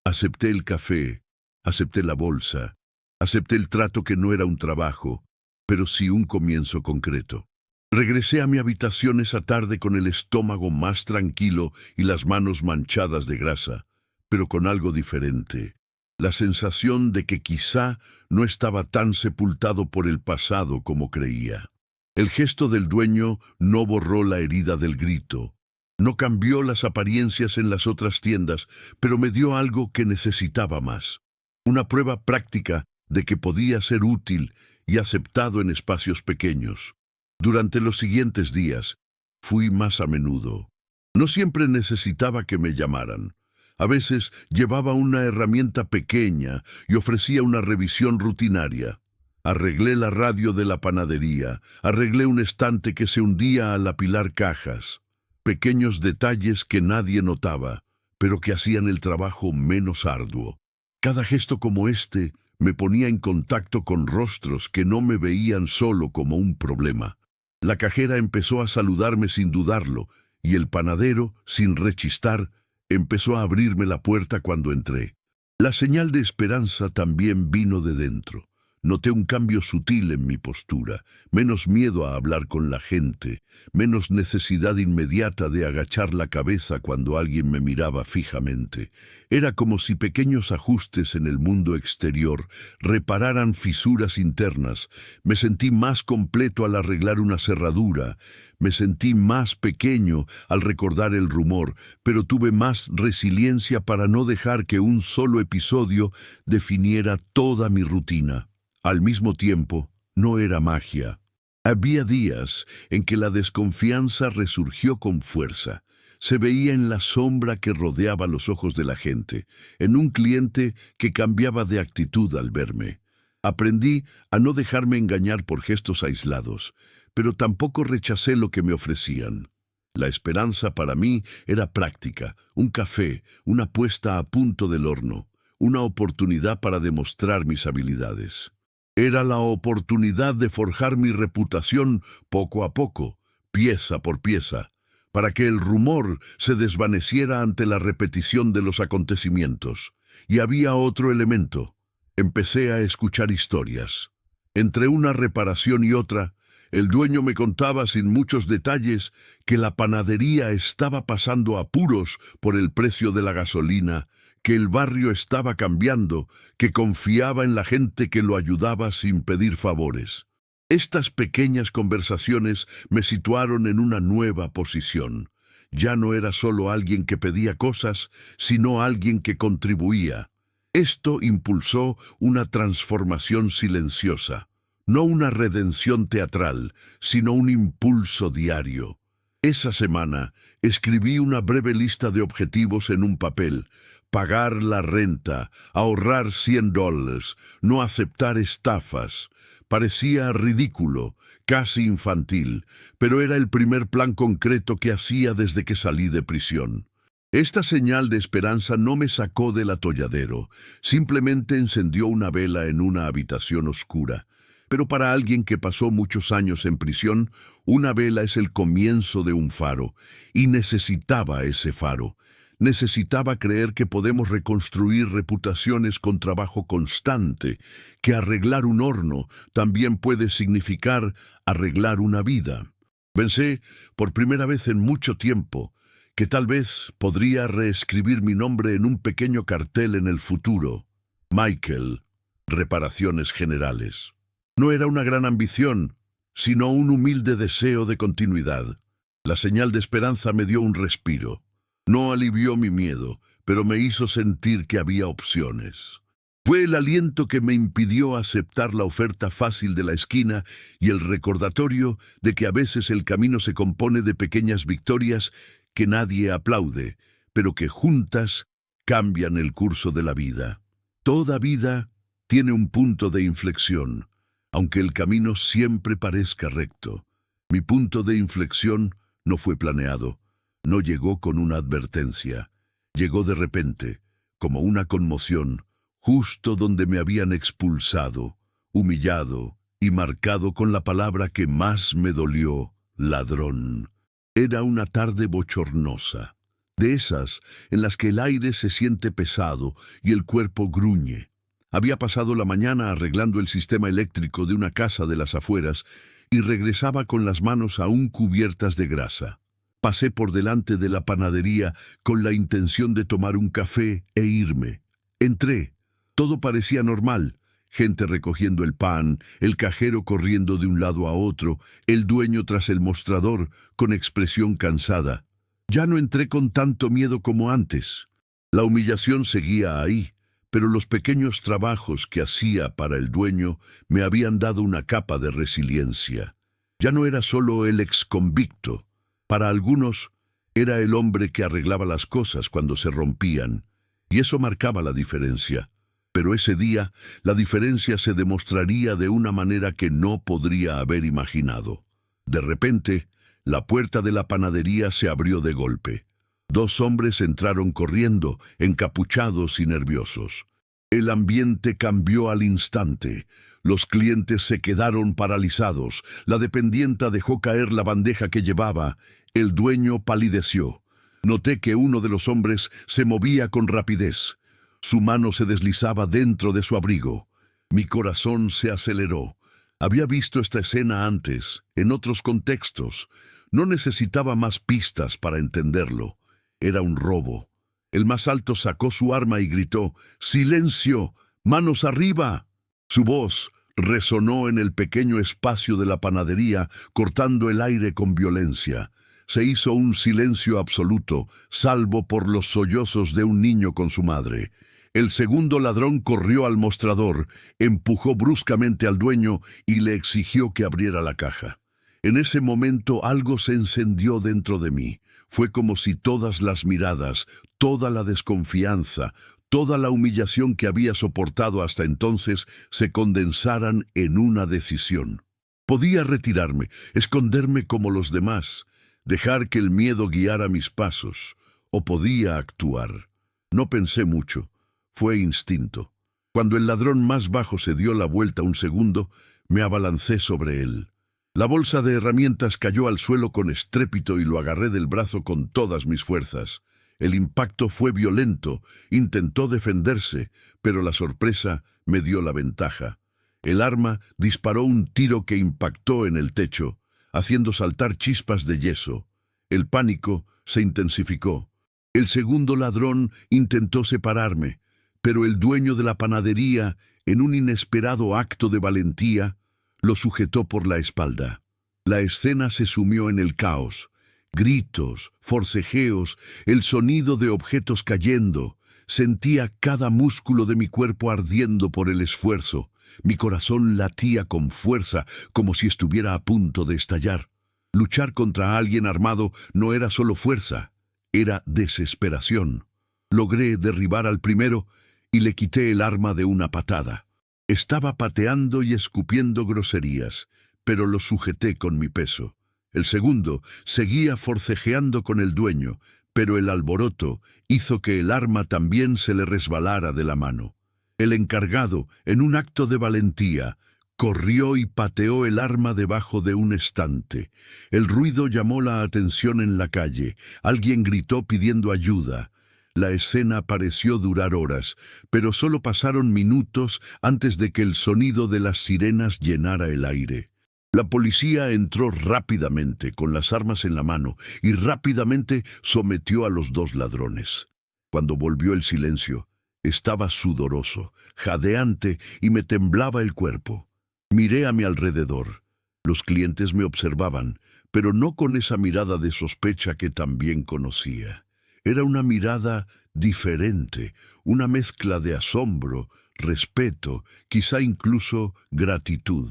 Acepté el café, acepté la bolsa, acepté el trato que no era un trabajo, pero sí un comienzo concreto. Regresé a mi habitación esa tarde con el estómago más tranquilo y las manos manchadas de grasa, pero con algo diferente. La sensación de que quizá no estaba tan sepultado por el pasado como creía. El gesto del dueño no borró la herida del grito. No cambió las apariencias en las otras tiendas, pero me dio algo que necesitaba más. Una prueba práctica de que podía ser útil y aceptado en espacios pequeños. Durante los siguientes días, fui más a menudo. No siempre necesitaba que me llamaran. A veces llevaba una herramienta pequeña y ofrecía una revisión rutinaria. Arreglé la radio de la panadería, arreglé un estante que se hundía al apilar cajas. Pequeños detalles que nadie notaba, pero que hacían el trabajo menos arduo. Cada gesto como este me ponía en contacto con rostros que no me veían solo como un problema. La cajera empezó a saludarme sin dudarlo, y el panadero, sin rechistar, empezó a abrirme la puerta cuando entré. La señal de esperanza también vino de dentro. Noté un cambio sutil en mi postura, menos miedo a hablar con la gente, menos necesidad inmediata de agachar la cabeza cuando alguien me miraba fijamente. Era como si pequeños ajustes en el mundo exterior repararan fisuras internas. Me sentí más completo al arreglar una cerradura, me sentí más pequeño al recordar el rumor, pero tuve más resiliencia para no dejar que un solo episodio definiera toda mi rutina. Al mismo tiempo, no era magia. Había días en que la desconfianza resurgió con fuerza. Se veía en la sombra que rodeaba los ojos de la gente, en un cliente que cambiaba de actitud al verme. Aprendí a no dejarme engañar por gestos aislados, pero tampoco rechacé lo que me ofrecían. La esperanza para mí era práctica, un café, una puesta a punto del horno, una oportunidad para demostrar mis habilidades. Era la oportunidad de forjar mi reputación poco a poco, pieza por pieza, para que el rumor se desvaneciera ante la repetición de los acontecimientos. Y había otro elemento. Empecé a escuchar historias. Entre una reparación y otra, el dueño me contaba sin muchos detalles que la panadería estaba pasando apuros por el precio de la gasolina, que el barrio estaba cambiando, que confiaba en la gente que lo ayudaba sin pedir favores. Estas pequeñas conversaciones me situaron en una nueva posición. Ya no era solo alguien que pedía cosas, sino alguien que contribuía. Esto impulsó una transformación silenciosa, no una redención teatral, sino un impulso diario. Esa semana escribí una breve lista de objetivos en un papel: pagar la renta, ahorrar $100, no aceptar estafas. Parecía ridículo, casi infantil, pero era el primer plan concreto que hacía desde que salí de prisión. Esta señal de esperanza no me sacó del atolladero, simplemente encendió una vela en una habitación oscura. Pero para alguien que pasó muchos años en prisión, una vela es el comienzo de un faro, y necesitaba ese faro. Necesitaba creer que podemos reconstruir reputaciones con trabajo constante, que arreglar un horno también puede significar arreglar una vida. Pensé, por primera vez en mucho tiempo, que tal vez podría reescribir mi nombre en un pequeño cartel en el futuro. Michael, Reparaciones Generales. No era una gran ambición, sino un humilde deseo de continuidad. La señal de esperanza me dio un respiro. No alivió mi miedo, pero me hizo sentir que había opciones. Fue el aliento que me impidió aceptar la oferta fácil de la esquina y el recordatorio de que a veces el camino se compone de pequeñas victorias que nadie aplaude, pero que juntas cambian el curso de la vida. Toda vida tiene un punto de inflexión, aunque el camino siempre parezca recto. Mi punto de inflexión no fue planeado. No llegó con una advertencia, llegó de repente, como una conmoción, justo donde me habían expulsado, humillado y marcado con la palabra que más me dolió: ladrón. Era una tarde bochornosa, de esas en las que el aire se siente pesado y el cuerpo gruñe. Había pasado la mañana arreglando el sistema eléctrico de una casa de las afueras y regresaba con las manos aún cubiertas de grasa. Pasé por delante de la panadería con la intención de tomar un café e irme. Entré. Todo parecía normal. Gente recogiendo el pan, el cajero corriendo de un lado a otro, el dueño tras el mostrador, con expresión cansada. Ya no entré con tanto miedo como antes. La humillación seguía ahí, pero los pequeños trabajos que hacía para el dueño me habían dado una capa de resiliencia. Ya no era solo el exconvicto. Para algunos, era el hombre que arreglaba las cosas cuando se rompían, y eso marcaba la diferencia. Pero ese día, la diferencia se demostraría de una manera que no podría haber imaginado. De repente, la puerta de la panadería se abrió de golpe. 2 hombres entraron corriendo, encapuchados y nerviosos. El ambiente cambió al instante. Los clientes se quedaron paralizados. La dependienta dejó caer la bandeja que llevaba. El dueño palideció. Noté que uno de los hombres se movía con rapidez. Su mano se deslizaba dentro de su abrigo. Mi corazón se aceleró. Había visto esta escena antes, en otros contextos. No necesitaba más pistas para entenderlo. Era un robo. El más alto sacó su arma y gritó: ¡Silencio! ¡Manos arriba! Su voz resonó en el pequeño espacio de la panadería, cortando el aire con violencia. Se hizo un silencio absoluto, salvo por los sollozos de un niño con su madre. El segundo ladrón corrió al mostrador, empujó bruscamente al dueño y le exigió que abriera la caja. En ese momento algo se encendió dentro de mí. Fue como si todas las miradas, toda la desconfianza, toda la humillación que había soportado hasta entonces se condensaran en una decisión. Podía retirarme, esconderme como los demás, dejar que el miedo guiara mis pasos, o podía actuar. No pensé mucho, fue instinto. Cuando el ladrón más bajo se dio la vuelta un segundo, me abalancé sobre él. La bolsa de herramientas cayó al suelo con estrépito y lo agarré del brazo con todas mis fuerzas. El impacto fue violento, intentó defenderse, pero la sorpresa me dio la ventaja. El arma disparó un tiro que impactó en el techo, haciendo saltar chispas de yeso. El pánico se intensificó. El segundo ladrón intentó separarme, pero el dueño de la panadería, en un inesperado acto de valentía, lo sujetó por la espalda. La escena se sumió en el caos. Gritos, forcejeos, el sonido de objetos cayendo. Sentía cada músculo de mi cuerpo ardiendo por el esfuerzo. Mi corazón latía con fuerza, como si estuviera a punto de estallar. Luchar contra alguien armado no era solo fuerza, era desesperación. Logré derribar al primero y le quité el arma de una patada. Estaba pateando y escupiendo groserías, pero lo sujeté con mi peso. El segundo seguía forcejeando con el dueño, pero el alboroto hizo que el arma también se le resbalara de la mano. El encargado, en un acto de valentía, corrió y pateó el arma debajo de un estante. El ruido llamó la atención en la calle. Alguien gritó pidiendo ayuda. La escena pareció durar horas, pero solo pasaron minutos antes de que el sonido de las sirenas llenara el aire. La policía entró rápidamente, con las armas en la mano, y rápidamente sometió a los dos ladrones. Cuando volvió el silencio, estaba sudoroso, jadeante y me temblaba el cuerpo. Miré a mi alrededor. Los clientes me observaban, pero no con esa mirada de sospecha que también conocía. Era una mirada diferente, una mezcla de asombro, respeto, quizá incluso gratitud.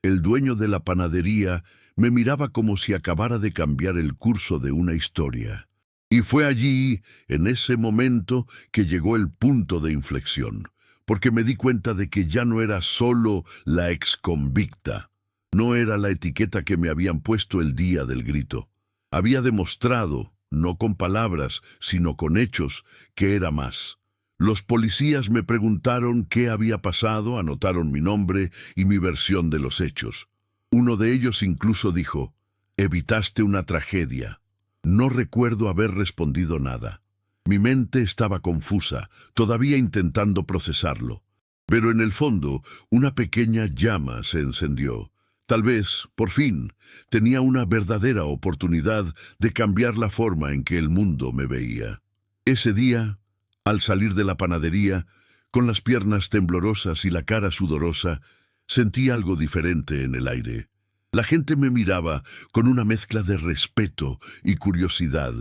El dueño de la panadería me miraba como si acabara de cambiar el curso de una historia. Y fue allí, en ese momento, que llegó el punto de inflexión, porque me di cuenta de que ya no era solo la exconvicta. No era la etiqueta que me habían puesto el día del grito. Había demostrado, no con palabras, sino con hechos, que era más. Los policías me preguntaron qué había pasado, anotaron mi nombre y mi versión de los hechos. Uno de ellos incluso dijo, «Evitaste una tragedia». No recuerdo haber respondido nada. Mi mente estaba confusa, todavía intentando procesarlo. Pero en el fondo, una pequeña llama se encendió. Tal vez, por fin, tenía una verdadera oportunidad de cambiar la forma en que el mundo me veía. Ese día, al salir de la panadería, con las piernas temblorosas y la cara sudorosa, sentí algo diferente en el aire. La gente me miraba con una mezcla de respeto y curiosidad.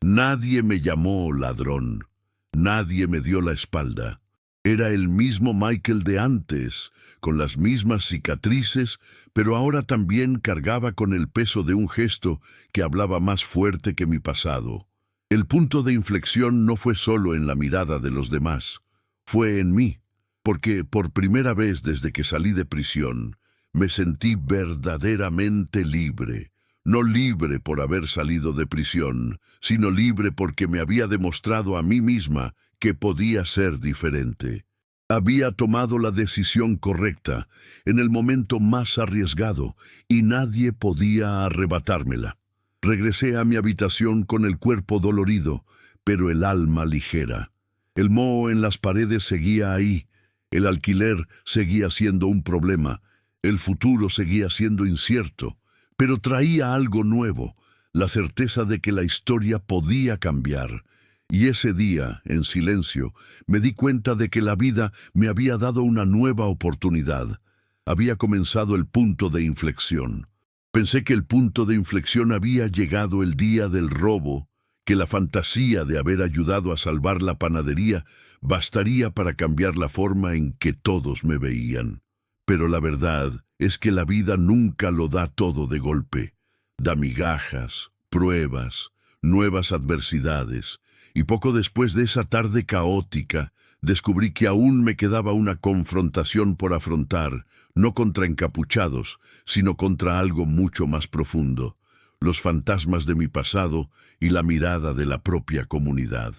Nadie me llamó ladrón. Nadie me dio la espalda. Era el mismo Michael de antes, con las mismas cicatrices, pero ahora también cargaba con el peso de un gesto que hablaba más fuerte que mi pasado. El punto de inflexión no fue solo en la mirada de los demás, fue en mí, porque por primera vez desde que salí de prisión, me sentí verdaderamente libre. No libre por haber salido de prisión, sino libre porque me había demostrado a mí misma que podía ser diferente. Había tomado la decisión correcta, en el momento más arriesgado, y nadie podía arrebatármela. Regresé a mi habitación con el cuerpo dolorido, pero el alma ligera. El moho en las paredes seguía ahí, el alquiler seguía siendo un problema, el futuro seguía siendo incierto, pero traía algo nuevo, la certeza de que la historia podía cambiar. Y ese día, en silencio, me di cuenta de que la vida me había dado una nueva oportunidad. Había comenzado el punto de inflexión. Pensé que el punto de inflexión había llegado el día del robo, que la fantasía de haber ayudado a salvar la panadería bastaría para cambiar la forma en que todos me veían. Pero la verdad es que la vida nunca lo da todo de golpe. Da migajas, pruebas, nuevas adversidades, y poco después de esa tarde caótica, descubrí que aún me quedaba una confrontación por afrontar, no contra encapuchados, sino contra algo mucho más profundo, los fantasmas de mi pasado y la mirada de la propia comunidad.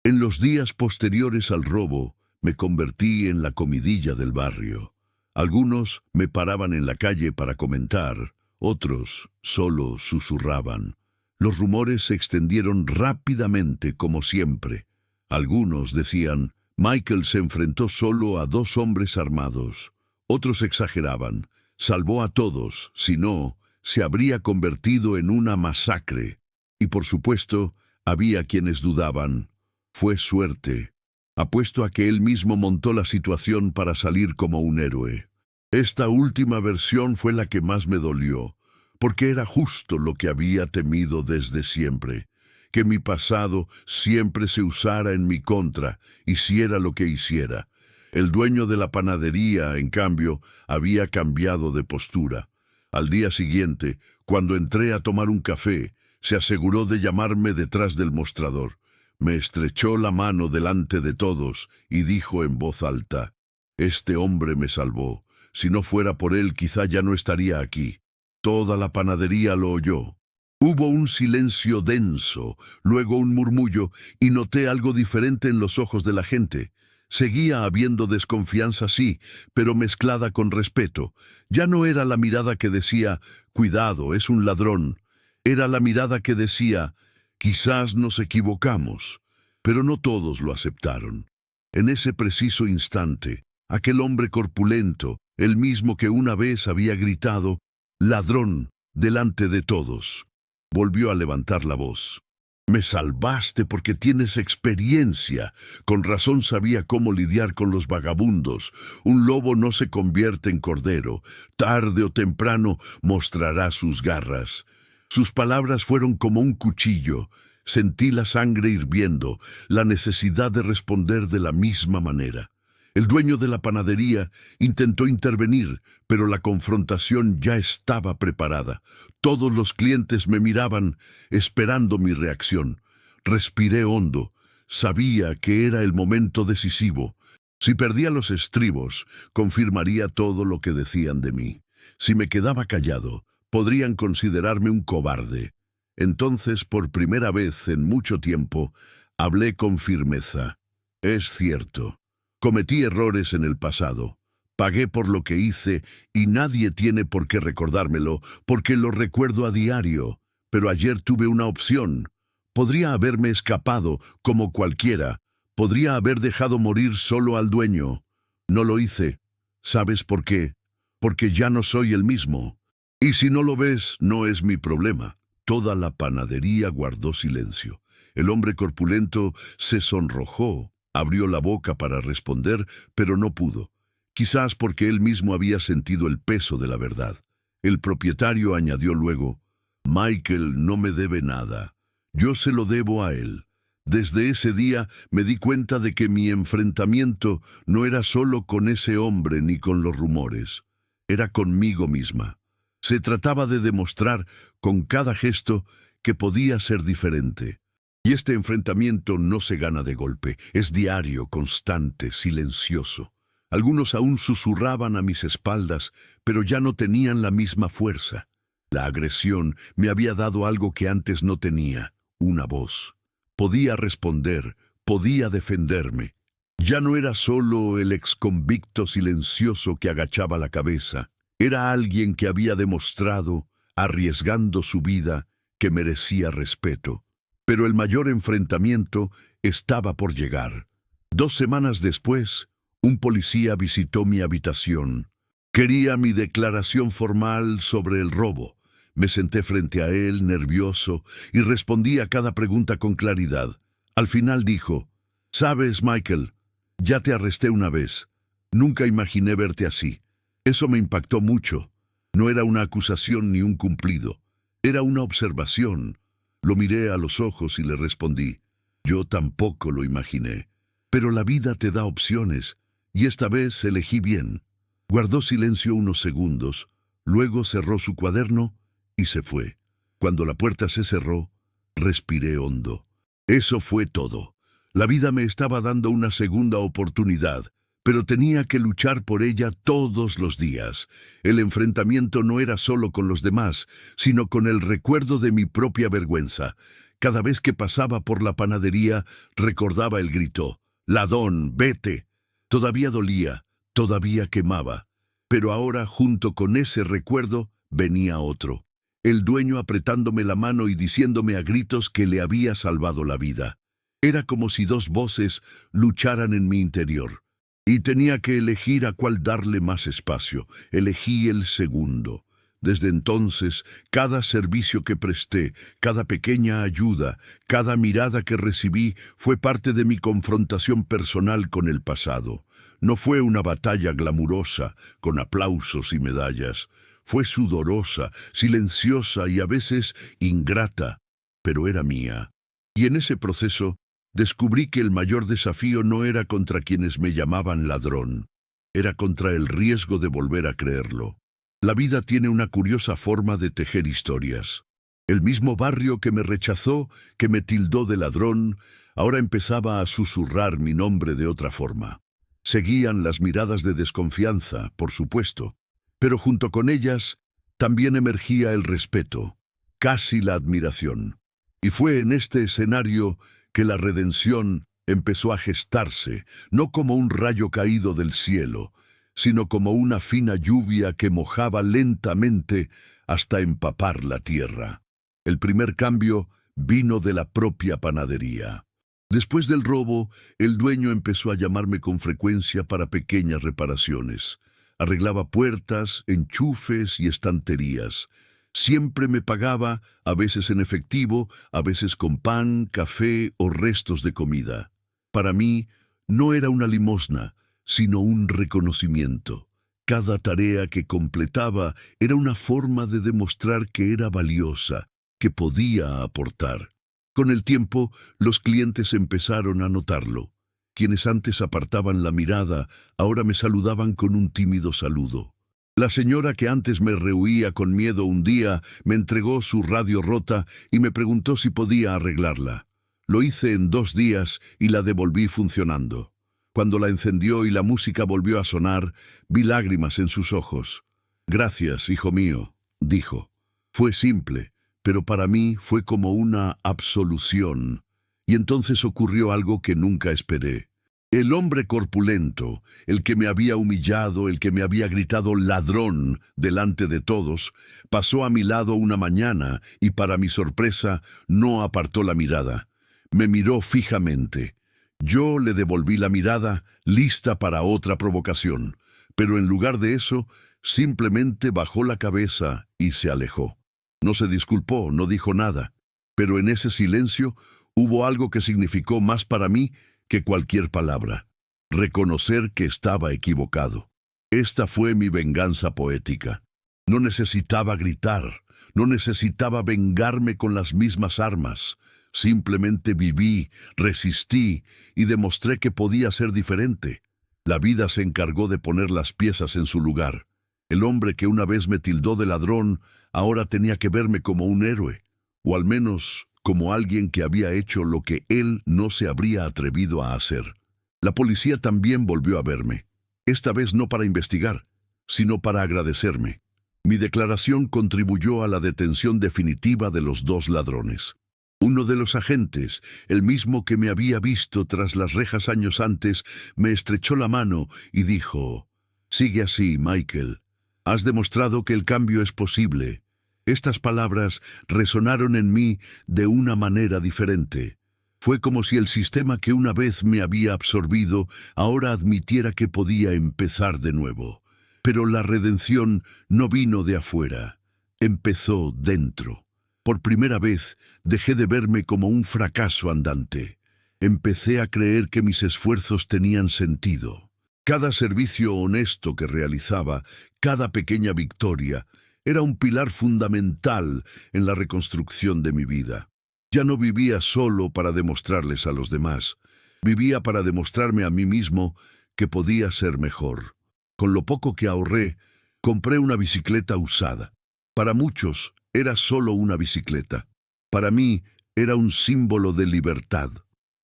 En los días posteriores al robo, me convertí en la comidilla del barrio. Algunos me paraban en la calle para comentar, otros solo susurraban. Los rumores se extendieron rápidamente como siempre. Algunos decían, Michael se enfrentó solo a 2 hombres armados. Otros exageraban, salvó a todos, si no, se habría convertido en una masacre. Y por supuesto, había quienes dudaban, fue suerte. Apuesto a que él mismo montó la situación para salir como un héroe. Esta última versión fue la que más me dolió, porque era justo lo que había temido desde siempre, que mi pasado siempre se usara en mi contra, hiciera lo que hiciera. El dueño de la panadería, en cambio, había cambiado de postura. Al día siguiente, cuando entré a tomar un café, se aseguró de llamarme detrás del mostrador. Me estrechó la mano delante de todos y dijo en voz alta, «Este hombre me salvó. Si no fuera por él, quizá ya no estaría aquí». Toda la panadería lo oyó. Hubo un silencio denso, luego un murmullo, y noté algo diferente en los ojos de la gente. Seguía habiendo desconfianza, sí, pero mezclada con respeto. Ya no era la mirada que decía, «Cuidado, es un ladrón». Era la mirada que decía, «Quizás nos equivocamos». Pero no todos lo aceptaron. En ese preciso instante, aquel hombre corpulento, el mismo que una vez había gritado, «Ladrón», delante de todos, volvió a levantar la voz. «Me salvaste porque tienes experiencia. Con razón sabía cómo lidiar con los vagabundos. Un lobo no se convierte en cordero. Tarde o temprano mostrará sus garras». Sus palabras fueron como un cuchillo. Sentí la sangre hirviendo, la necesidad de responder de la misma manera. El dueño de la panadería intentó intervenir, pero la confrontación ya estaba preparada. Todos los clientes me miraban, esperando mi reacción. Respiré hondo. Sabía que era el momento decisivo. Si perdía los estribos, confirmaría todo lo que decían de mí. Si me quedaba callado, podrían considerarme un cobarde. Entonces, por primera vez en mucho tiempo, hablé con firmeza. Es cierto. Cometí errores en el pasado. Pagué por lo que hice y nadie tiene por qué recordármelo, porque lo recuerdo a diario. Pero ayer tuve una opción. Podría haberme escapado, como cualquiera. Podría haber dejado morir solo al dueño. No lo hice. ¿Sabes por qué? Porque ya no soy el mismo. Y si no lo ves, no es mi problema. Toda la panadería guardó silencio. El hombre corpulento se sonrojó. Abrió la boca para responder, pero no pudo. Quizás porque él mismo había sentido el peso de la verdad. El propietario añadió luego, «Michael no me debe nada. Yo se lo debo a él». Desde ese día me di cuenta de que mi enfrentamiento no era solo con ese hombre ni con los rumores. Era conmigo misma. Se trataba de demostrar con cada gesto que podía ser diferente. Y este enfrentamiento no se gana de golpe, es diario, constante, silencioso. Algunos aún susurraban a mis espaldas, pero ya no tenían la misma fuerza. La agresión me había dado algo que antes no tenía, una voz. Podía responder, podía defenderme. Ya no era solo el exconvicto silencioso que agachaba la cabeza. Era alguien que había demostrado, arriesgando su vida, que merecía respeto. Pero el mayor enfrentamiento estaba por llegar. 2 semanas después, un policía visitó mi habitación. Quería mi declaración formal sobre el robo. Me senté frente a él, nervioso, y respondí a cada pregunta con claridad. Al final dijo, «Sabes, Michael, ya te arresté una vez. Nunca imaginé verte así. Eso me impactó mucho. No era una acusación ni un cumplido. Era una observación. Lo miré a los ojos y le respondí. Yo tampoco lo imaginé. Pero la vida te da opciones, y esta vez elegí bien. Guardó silencio unos segundos, luego cerró su cuaderno y se fue. Cuando la puerta se cerró, respiré hondo. Eso fue todo. La vida me estaba dando una segunda oportunidad, pero tenía que luchar por ella todos los días. El enfrentamiento no era solo con los demás, sino con el recuerdo de mi propia vergüenza. Cada vez que pasaba por la panadería, recordaba el grito: «Ladrón, vete». Todavía dolía, todavía quemaba. Pero ahora, junto con ese recuerdo, venía otro. El dueño apretándome la mano y diciéndome a gritos que le había salvado la vida. Era como si dos voces lucharan en mi interior. Y tenía que elegir a cuál darle más espacio. Elegí el segundo. Desde entonces, cada servicio que presté, cada pequeña ayuda, cada mirada que recibí fue parte de mi confrontación personal con el pasado. No fue una batalla glamurosa, con aplausos y medallas. Fue sudorosa, silenciosa y a veces ingrata, pero era mía. Y en ese proceso descubrí que el mayor desafío no era contra quienes me llamaban ladrón, era contra el riesgo de volver a creerlo. La vida tiene una curiosa forma de tejer historias. El mismo barrio que me rechazó, que me tildó de ladrón, ahora empezaba a susurrar mi nombre de otra forma. Seguían las miradas de desconfianza, por supuesto, pero junto con ellas también emergía el respeto, casi la admiración. Y fue en este escenario que la redención empezó a gestarse, no como un rayo caído del cielo, sino como una fina lluvia que mojaba lentamente hasta empapar la tierra. El primer cambio vino de la propia panadería. Después del robo, el dueño empezó a llamarme con frecuencia para pequeñas reparaciones. Arreglaba puertas, enchufes y estanterías. Siempre me pagaba, a veces en efectivo, a veces con pan, café o restos de comida. Para mí, no era una limosna, sino un reconocimiento. Cada tarea que completaba era una forma de demostrar que era valiosa, que podía aportar. Con el tiempo, los clientes empezaron a notarlo. Quienes antes apartaban la mirada, ahora me saludaban con un tímido saludo. La señora que antes me rehuía con miedo un día me entregó su radio rota y me preguntó si podía arreglarla. Lo hice en 2 días y la devolví funcionando. Cuando la encendió y la música volvió a sonar, vi lágrimas en sus ojos. «Gracias, hijo mío», dijo. Fue simple, pero para mí fue como una absolución. Y entonces ocurrió algo que nunca esperé. El hombre corpulento, el que me había humillado, el que me había gritado ladrón delante de todos, pasó a mi lado una mañana y, para mi sorpresa, no apartó la mirada. Me miró fijamente. Yo le devolví la mirada, lista para otra provocación, pero en lugar de eso, simplemente bajó la cabeza y se alejó. No se disculpó, no dijo nada, pero en ese silencio hubo algo que significó más para mí que cualquier palabra: reconocer que estaba equivocado. Esta fue mi venganza poética. No necesitaba gritar, no necesitaba vengarme con las mismas armas. Simplemente viví, resistí y demostré que podía ser diferente. La vida se encargó de poner las piezas en su lugar. El hombre que una vez me tildó de ladrón ahora tenía que verme como un héroe, o al menos como alguien que había hecho lo que él no se habría atrevido a hacer. La policía también volvió a verme, esta vez no para investigar, sino para agradecerme. Mi declaración contribuyó a la detención definitiva de los 2 ladrones. Uno de los agentes, el mismo que me había visto tras las rejas años antes, me estrechó la mano y dijo: «Sigue así, Michael. Has demostrado que el cambio es posible». Estas palabras resonaron en mí de una manera diferente. Fue como si el sistema que una vez me había absorbido ahora admitiera que podía empezar de nuevo. Pero la redención no vino de afuera, empezó dentro. Por primera vez dejé de verme como un fracaso andante. Empecé a creer que mis esfuerzos tenían sentido. Cada servicio honesto que realizaba, cada pequeña victoria, era un pilar fundamental en la reconstrucción de mi vida. Ya no vivía solo para demostrarles a los demás, vivía para demostrarme a mí mismo que podía ser mejor. Con lo poco que ahorré, compré una bicicleta usada. Para muchos era solo una bicicleta. Para mí era un símbolo de libertad.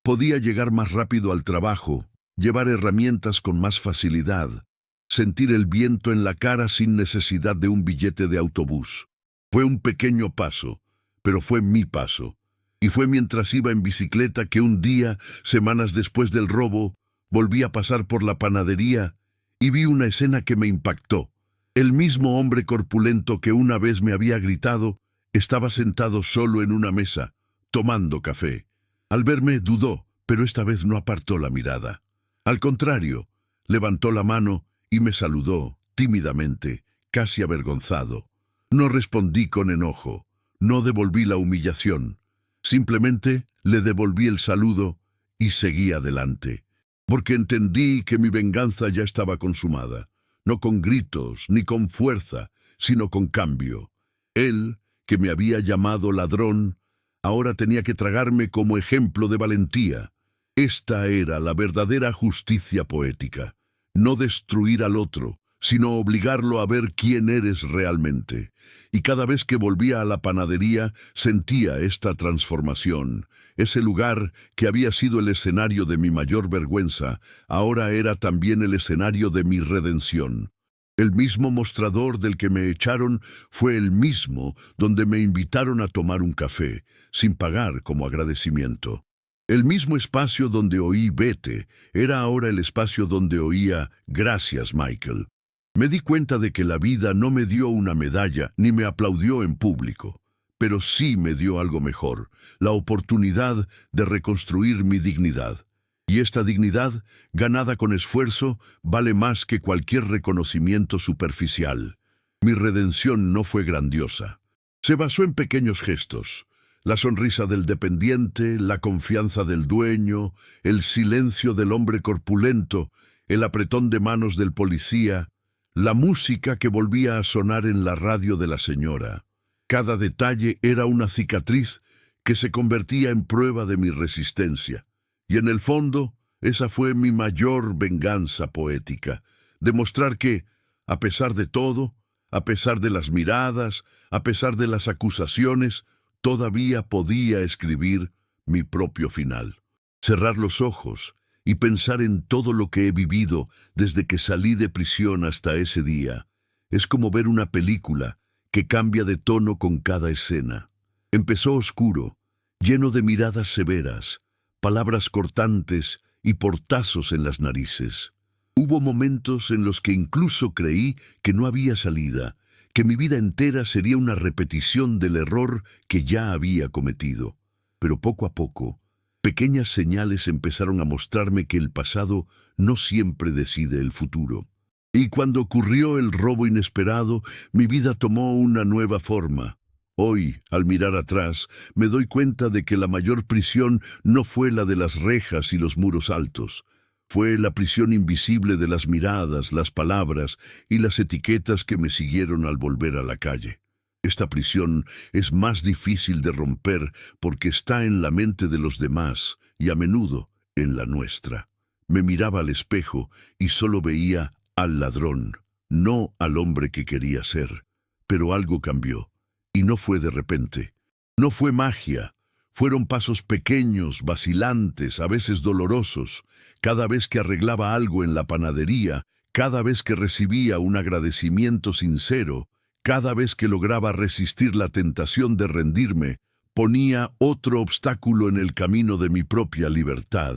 Podía llegar más rápido al trabajo, llevar herramientas con más facilidad, sentir el viento en la cara sin necesidad de un billete de autobús. Fue un pequeño paso, pero fue mi paso. Y fue mientras iba en bicicleta que un día, semanas después del robo, volví a pasar por la panadería y vi una escena que me impactó. El mismo hombre corpulento que una vez me había gritado estaba sentado solo en una mesa, tomando café. Al verme dudó, pero esta vez no apartó la mirada. Al contrario, levantó la mano y me saludó, tímidamente, casi avergonzado. No respondí con enojo, no devolví la humillación. Simplemente le devolví el saludo y seguí adelante, porque entendí que mi venganza ya estaba consumada, no con gritos ni con fuerza, sino con cambio. Él, que me había llamado ladrón, ahora tenía que tragarme como ejemplo de valentía. Esta era la verdadera justicia poética, no destruir al otro, sino obligarlo a ver quién eres realmente. Y cada vez que volvía a la panadería, sentía esta transformación. Ese lugar, que había sido el escenario de mi mayor vergüenza, ahora era también el escenario de mi redención. El mismo mostrador del que me echaron fue el mismo donde me invitaron a tomar un café, sin pagar como agradecimiento. El mismo espacio donde oí vete era ahora el espacio donde oía gracias, Michael. Me di cuenta de que la vida no me dio una medalla ni me aplaudió en público, pero sí me dio algo mejor, la oportunidad de reconstruir mi dignidad. Y esta dignidad, ganada con esfuerzo, vale más que cualquier reconocimiento superficial. Mi redención no fue grandiosa. Se basó en pequeños gestos. La sonrisa del dependiente, la confianza del dueño, el silencio del hombre corpulento, el apretón de manos del policía, la música que volvía a sonar en la radio de la señora. Cada detalle era una cicatriz que se convertía en prueba de mi resistencia. Y en el fondo, esa fue mi mayor venganza poética, demostrar que, a pesar de todo, a pesar de las miradas, a pesar de las acusaciones, todavía podía escribir mi propio final. Cerrar los ojos y pensar en todo lo que he vivido desde que salí de prisión hasta ese día. Es como ver una película que cambia de tono con cada escena. Empezó oscuro, lleno de miradas severas, palabras cortantes y portazos en las narices. Hubo momentos en los que incluso creí que no había salida, que mi vida entera sería una repetición del error que ya había cometido. Pero poco a poco, pequeñas señales empezaron a mostrarme que el pasado no siempre decide el futuro. Y cuando ocurrió el robo inesperado, mi vida tomó una nueva forma. Hoy, al mirar atrás, me doy cuenta de que la mayor prisión no fue la de las rejas y los muros altos. Fue la prisión invisible de las miradas, las palabras y las etiquetas que me siguieron al volver a la calle. Esta prisión es más difícil de romper porque está en la mente de los demás y a menudo en la nuestra. Me miraba al espejo y solo veía al ladrón, no al hombre que quería ser. Pero algo cambió. Y no fue de repente. No fue magia. Fueron pasos pequeños, vacilantes, a veces dolorosos. Cada vez que arreglaba algo en la panadería, cada vez que recibía un agradecimiento sincero, cada vez que lograba resistir la tentación de rendirme, ponía otro obstáculo en el camino de mi propia libertad.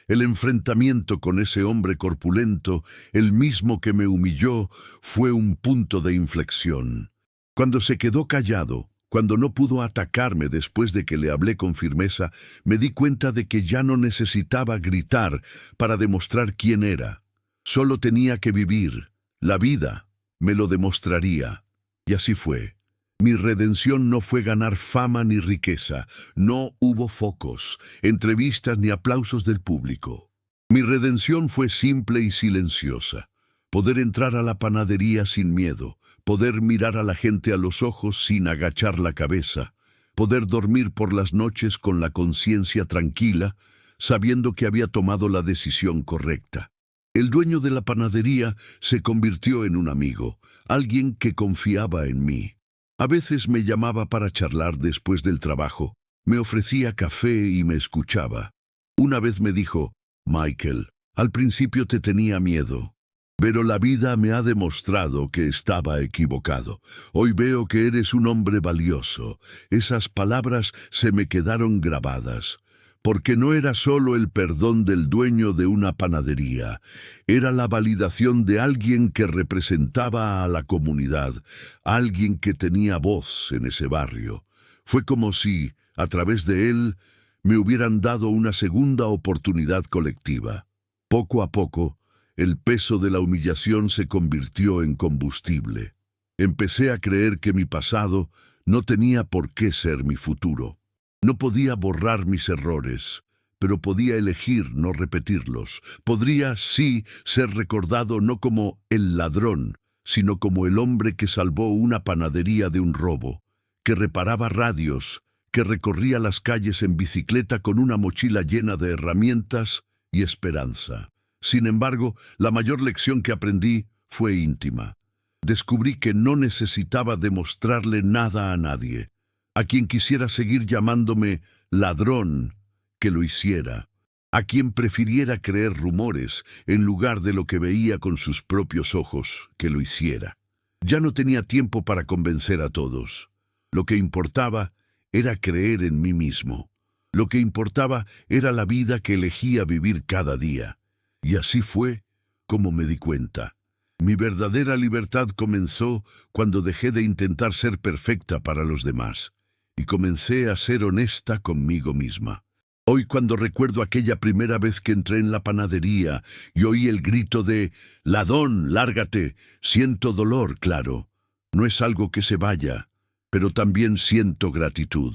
El enfrentamiento con ese hombre corpulento, el mismo que me humilló, fue un punto de inflexión. Cuando se quedó callado, cuando no pudo atacarme después de que le hablé con firmeza, me di cuenta de que ya no necesitaba gritar para demostrar quién era. Solo tenía que vivir. La vida me lo demostraría. Y así fue. Mi redención no fue ganar fama ni riqueza. No hubo focos, entrevistas ni aplausos del público. Mi redención fue simple y silenciosa. Poder entrar a la panadería sin miedo, poder mirar a la gente a los ojos sin agachar la cabeza, poder dormir por las noches con la conciencia tranquila, sabiendo que había tomado la decisión correcta. El dueño de la panadería se convirtió en un amigo, alguien que confiaba en mí. A veces me llamaba para charlar después del trabajo, me ofrecía café y me escuchaba. Una vez me dijo: Michael, al principio te tenía miedo, pero la vida me ha demostrado que estaba equivocado. Hoy veo que eres un hombre valioso. Esas palabras se me quedaron grabadas, porque no era solo el perdón del dueño de una panadería, era la validación de alguien que representaba a la comunidad, alguien que tenía voz en ese barrio. Fue como si, a través de él, me hubieran dado una segunda oportunidad colectiva. Poco a poco, el peso de la humillación se convirtió en combustible. Empecé a creer que mi pasado no tenía por qué ser mi futuro. No podía borrar mis errores, pero podía elegir no repetirlos. Podría, sí, ser recordado no como el ladrón, sino como el hombre que salvó una panadería de un robo, que reparaba radios, que recorría las calles en bicicleta con una mochila llena de herramientas y esperanza. Sin embargo, la mayor lección que aprendí fue íntima. Descubrí que no necesitaba demostrarle nada a nadie. A quien quisiera seguir llamándome ladrón, que lo hiciera. A quien prefiriera creer rumores en lugar de lo que veía con sus propios ojos, que lo hiciera. Ya no tenía tiempo para convencer a todos. Lo que importaba era creer en mí mismo. Lo que importaba era la vida que elegía vivir cada día. Y así fue como me di cuenta. Mi verdadera libertad comenzó cuando dejé de intentar ser perfecta para los demás y comencé a ser honesta conmigo misma. Hoy, cuando recuerdo aquella primera vez que entré en la panadería y oí el grito de «Ladrón, lárgate», siento dolor, claro. No es algo que se vaya, pero también siento gratitud.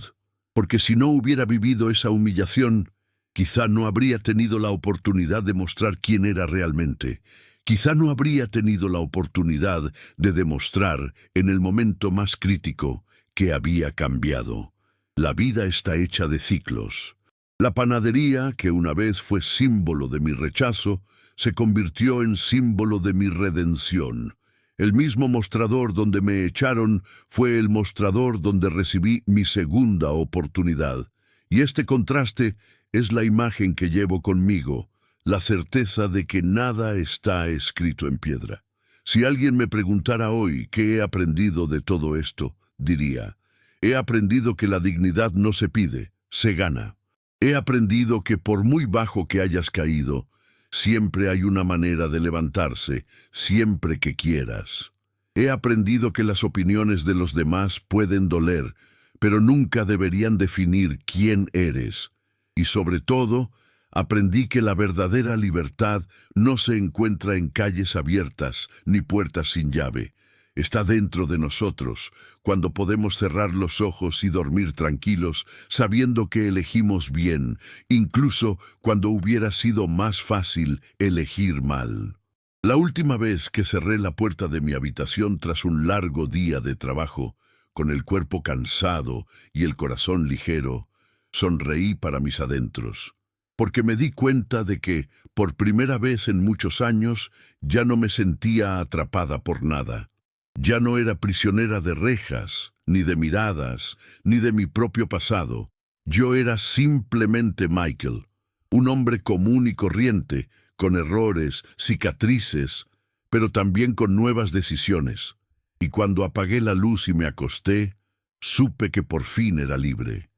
Porque si no hubiera vivido esa humillación, quizá no habría tenido la oportunidad de mostrar quién era realmente. Quizá no habría tenido la oportunidad de demostrar, en el momento más crítico, que había cambiado. La vida está hecha de ciclos. La panadería, que una vez fue símbolo de mi rechazo, se convirtió en símbolo de mi redención. El mismo mostrador donde me echaron fue el mostrador donde recibí mi segunda oportunidad. Y este contraste es la imagen que llevo conmigo, la certeza de que nada está escrito en piedra. Si alguien me preguntara hoy qué he aprendido de todo esto, diría: he aprendido que la dignidad no se pide, se gana. He aprendido que por muy bajo que hayas caído, siempre hay una manera de levantarse, siempre que quieras. He aprendido que las opiniones de los demás pueden doler, pero nunca deberían definir quién eres. Y sobre todo, aprendí que la verdadera libertad no se encuentra en calles abiertas ni puertas sin llave. Está dentro de nosotros, cuando podemos cerrar los ojos y dormir tranquilos, sabiendo que elegimos bien, incluso cuando hubiera sido más fácil elegir mal. La última vez que cerré la puerta de mi habitación tras un largo día de trabajo, con el cuerpo cansado y el corazón ligero, sonreí para mis adentros, porque me di cuenta de que, por primera vez en muchos años, ya no me sentía atrapada por nada. Ya no era prisionera de rejas, ni de miradas, ni de mi propio pasado. Yo era simplemente Michael, un hombre común y corriente, con errores, cicatrices, pero también con nuevas decisiones. Y cuando apagué la luz y me acosté, supe que por fin era libre.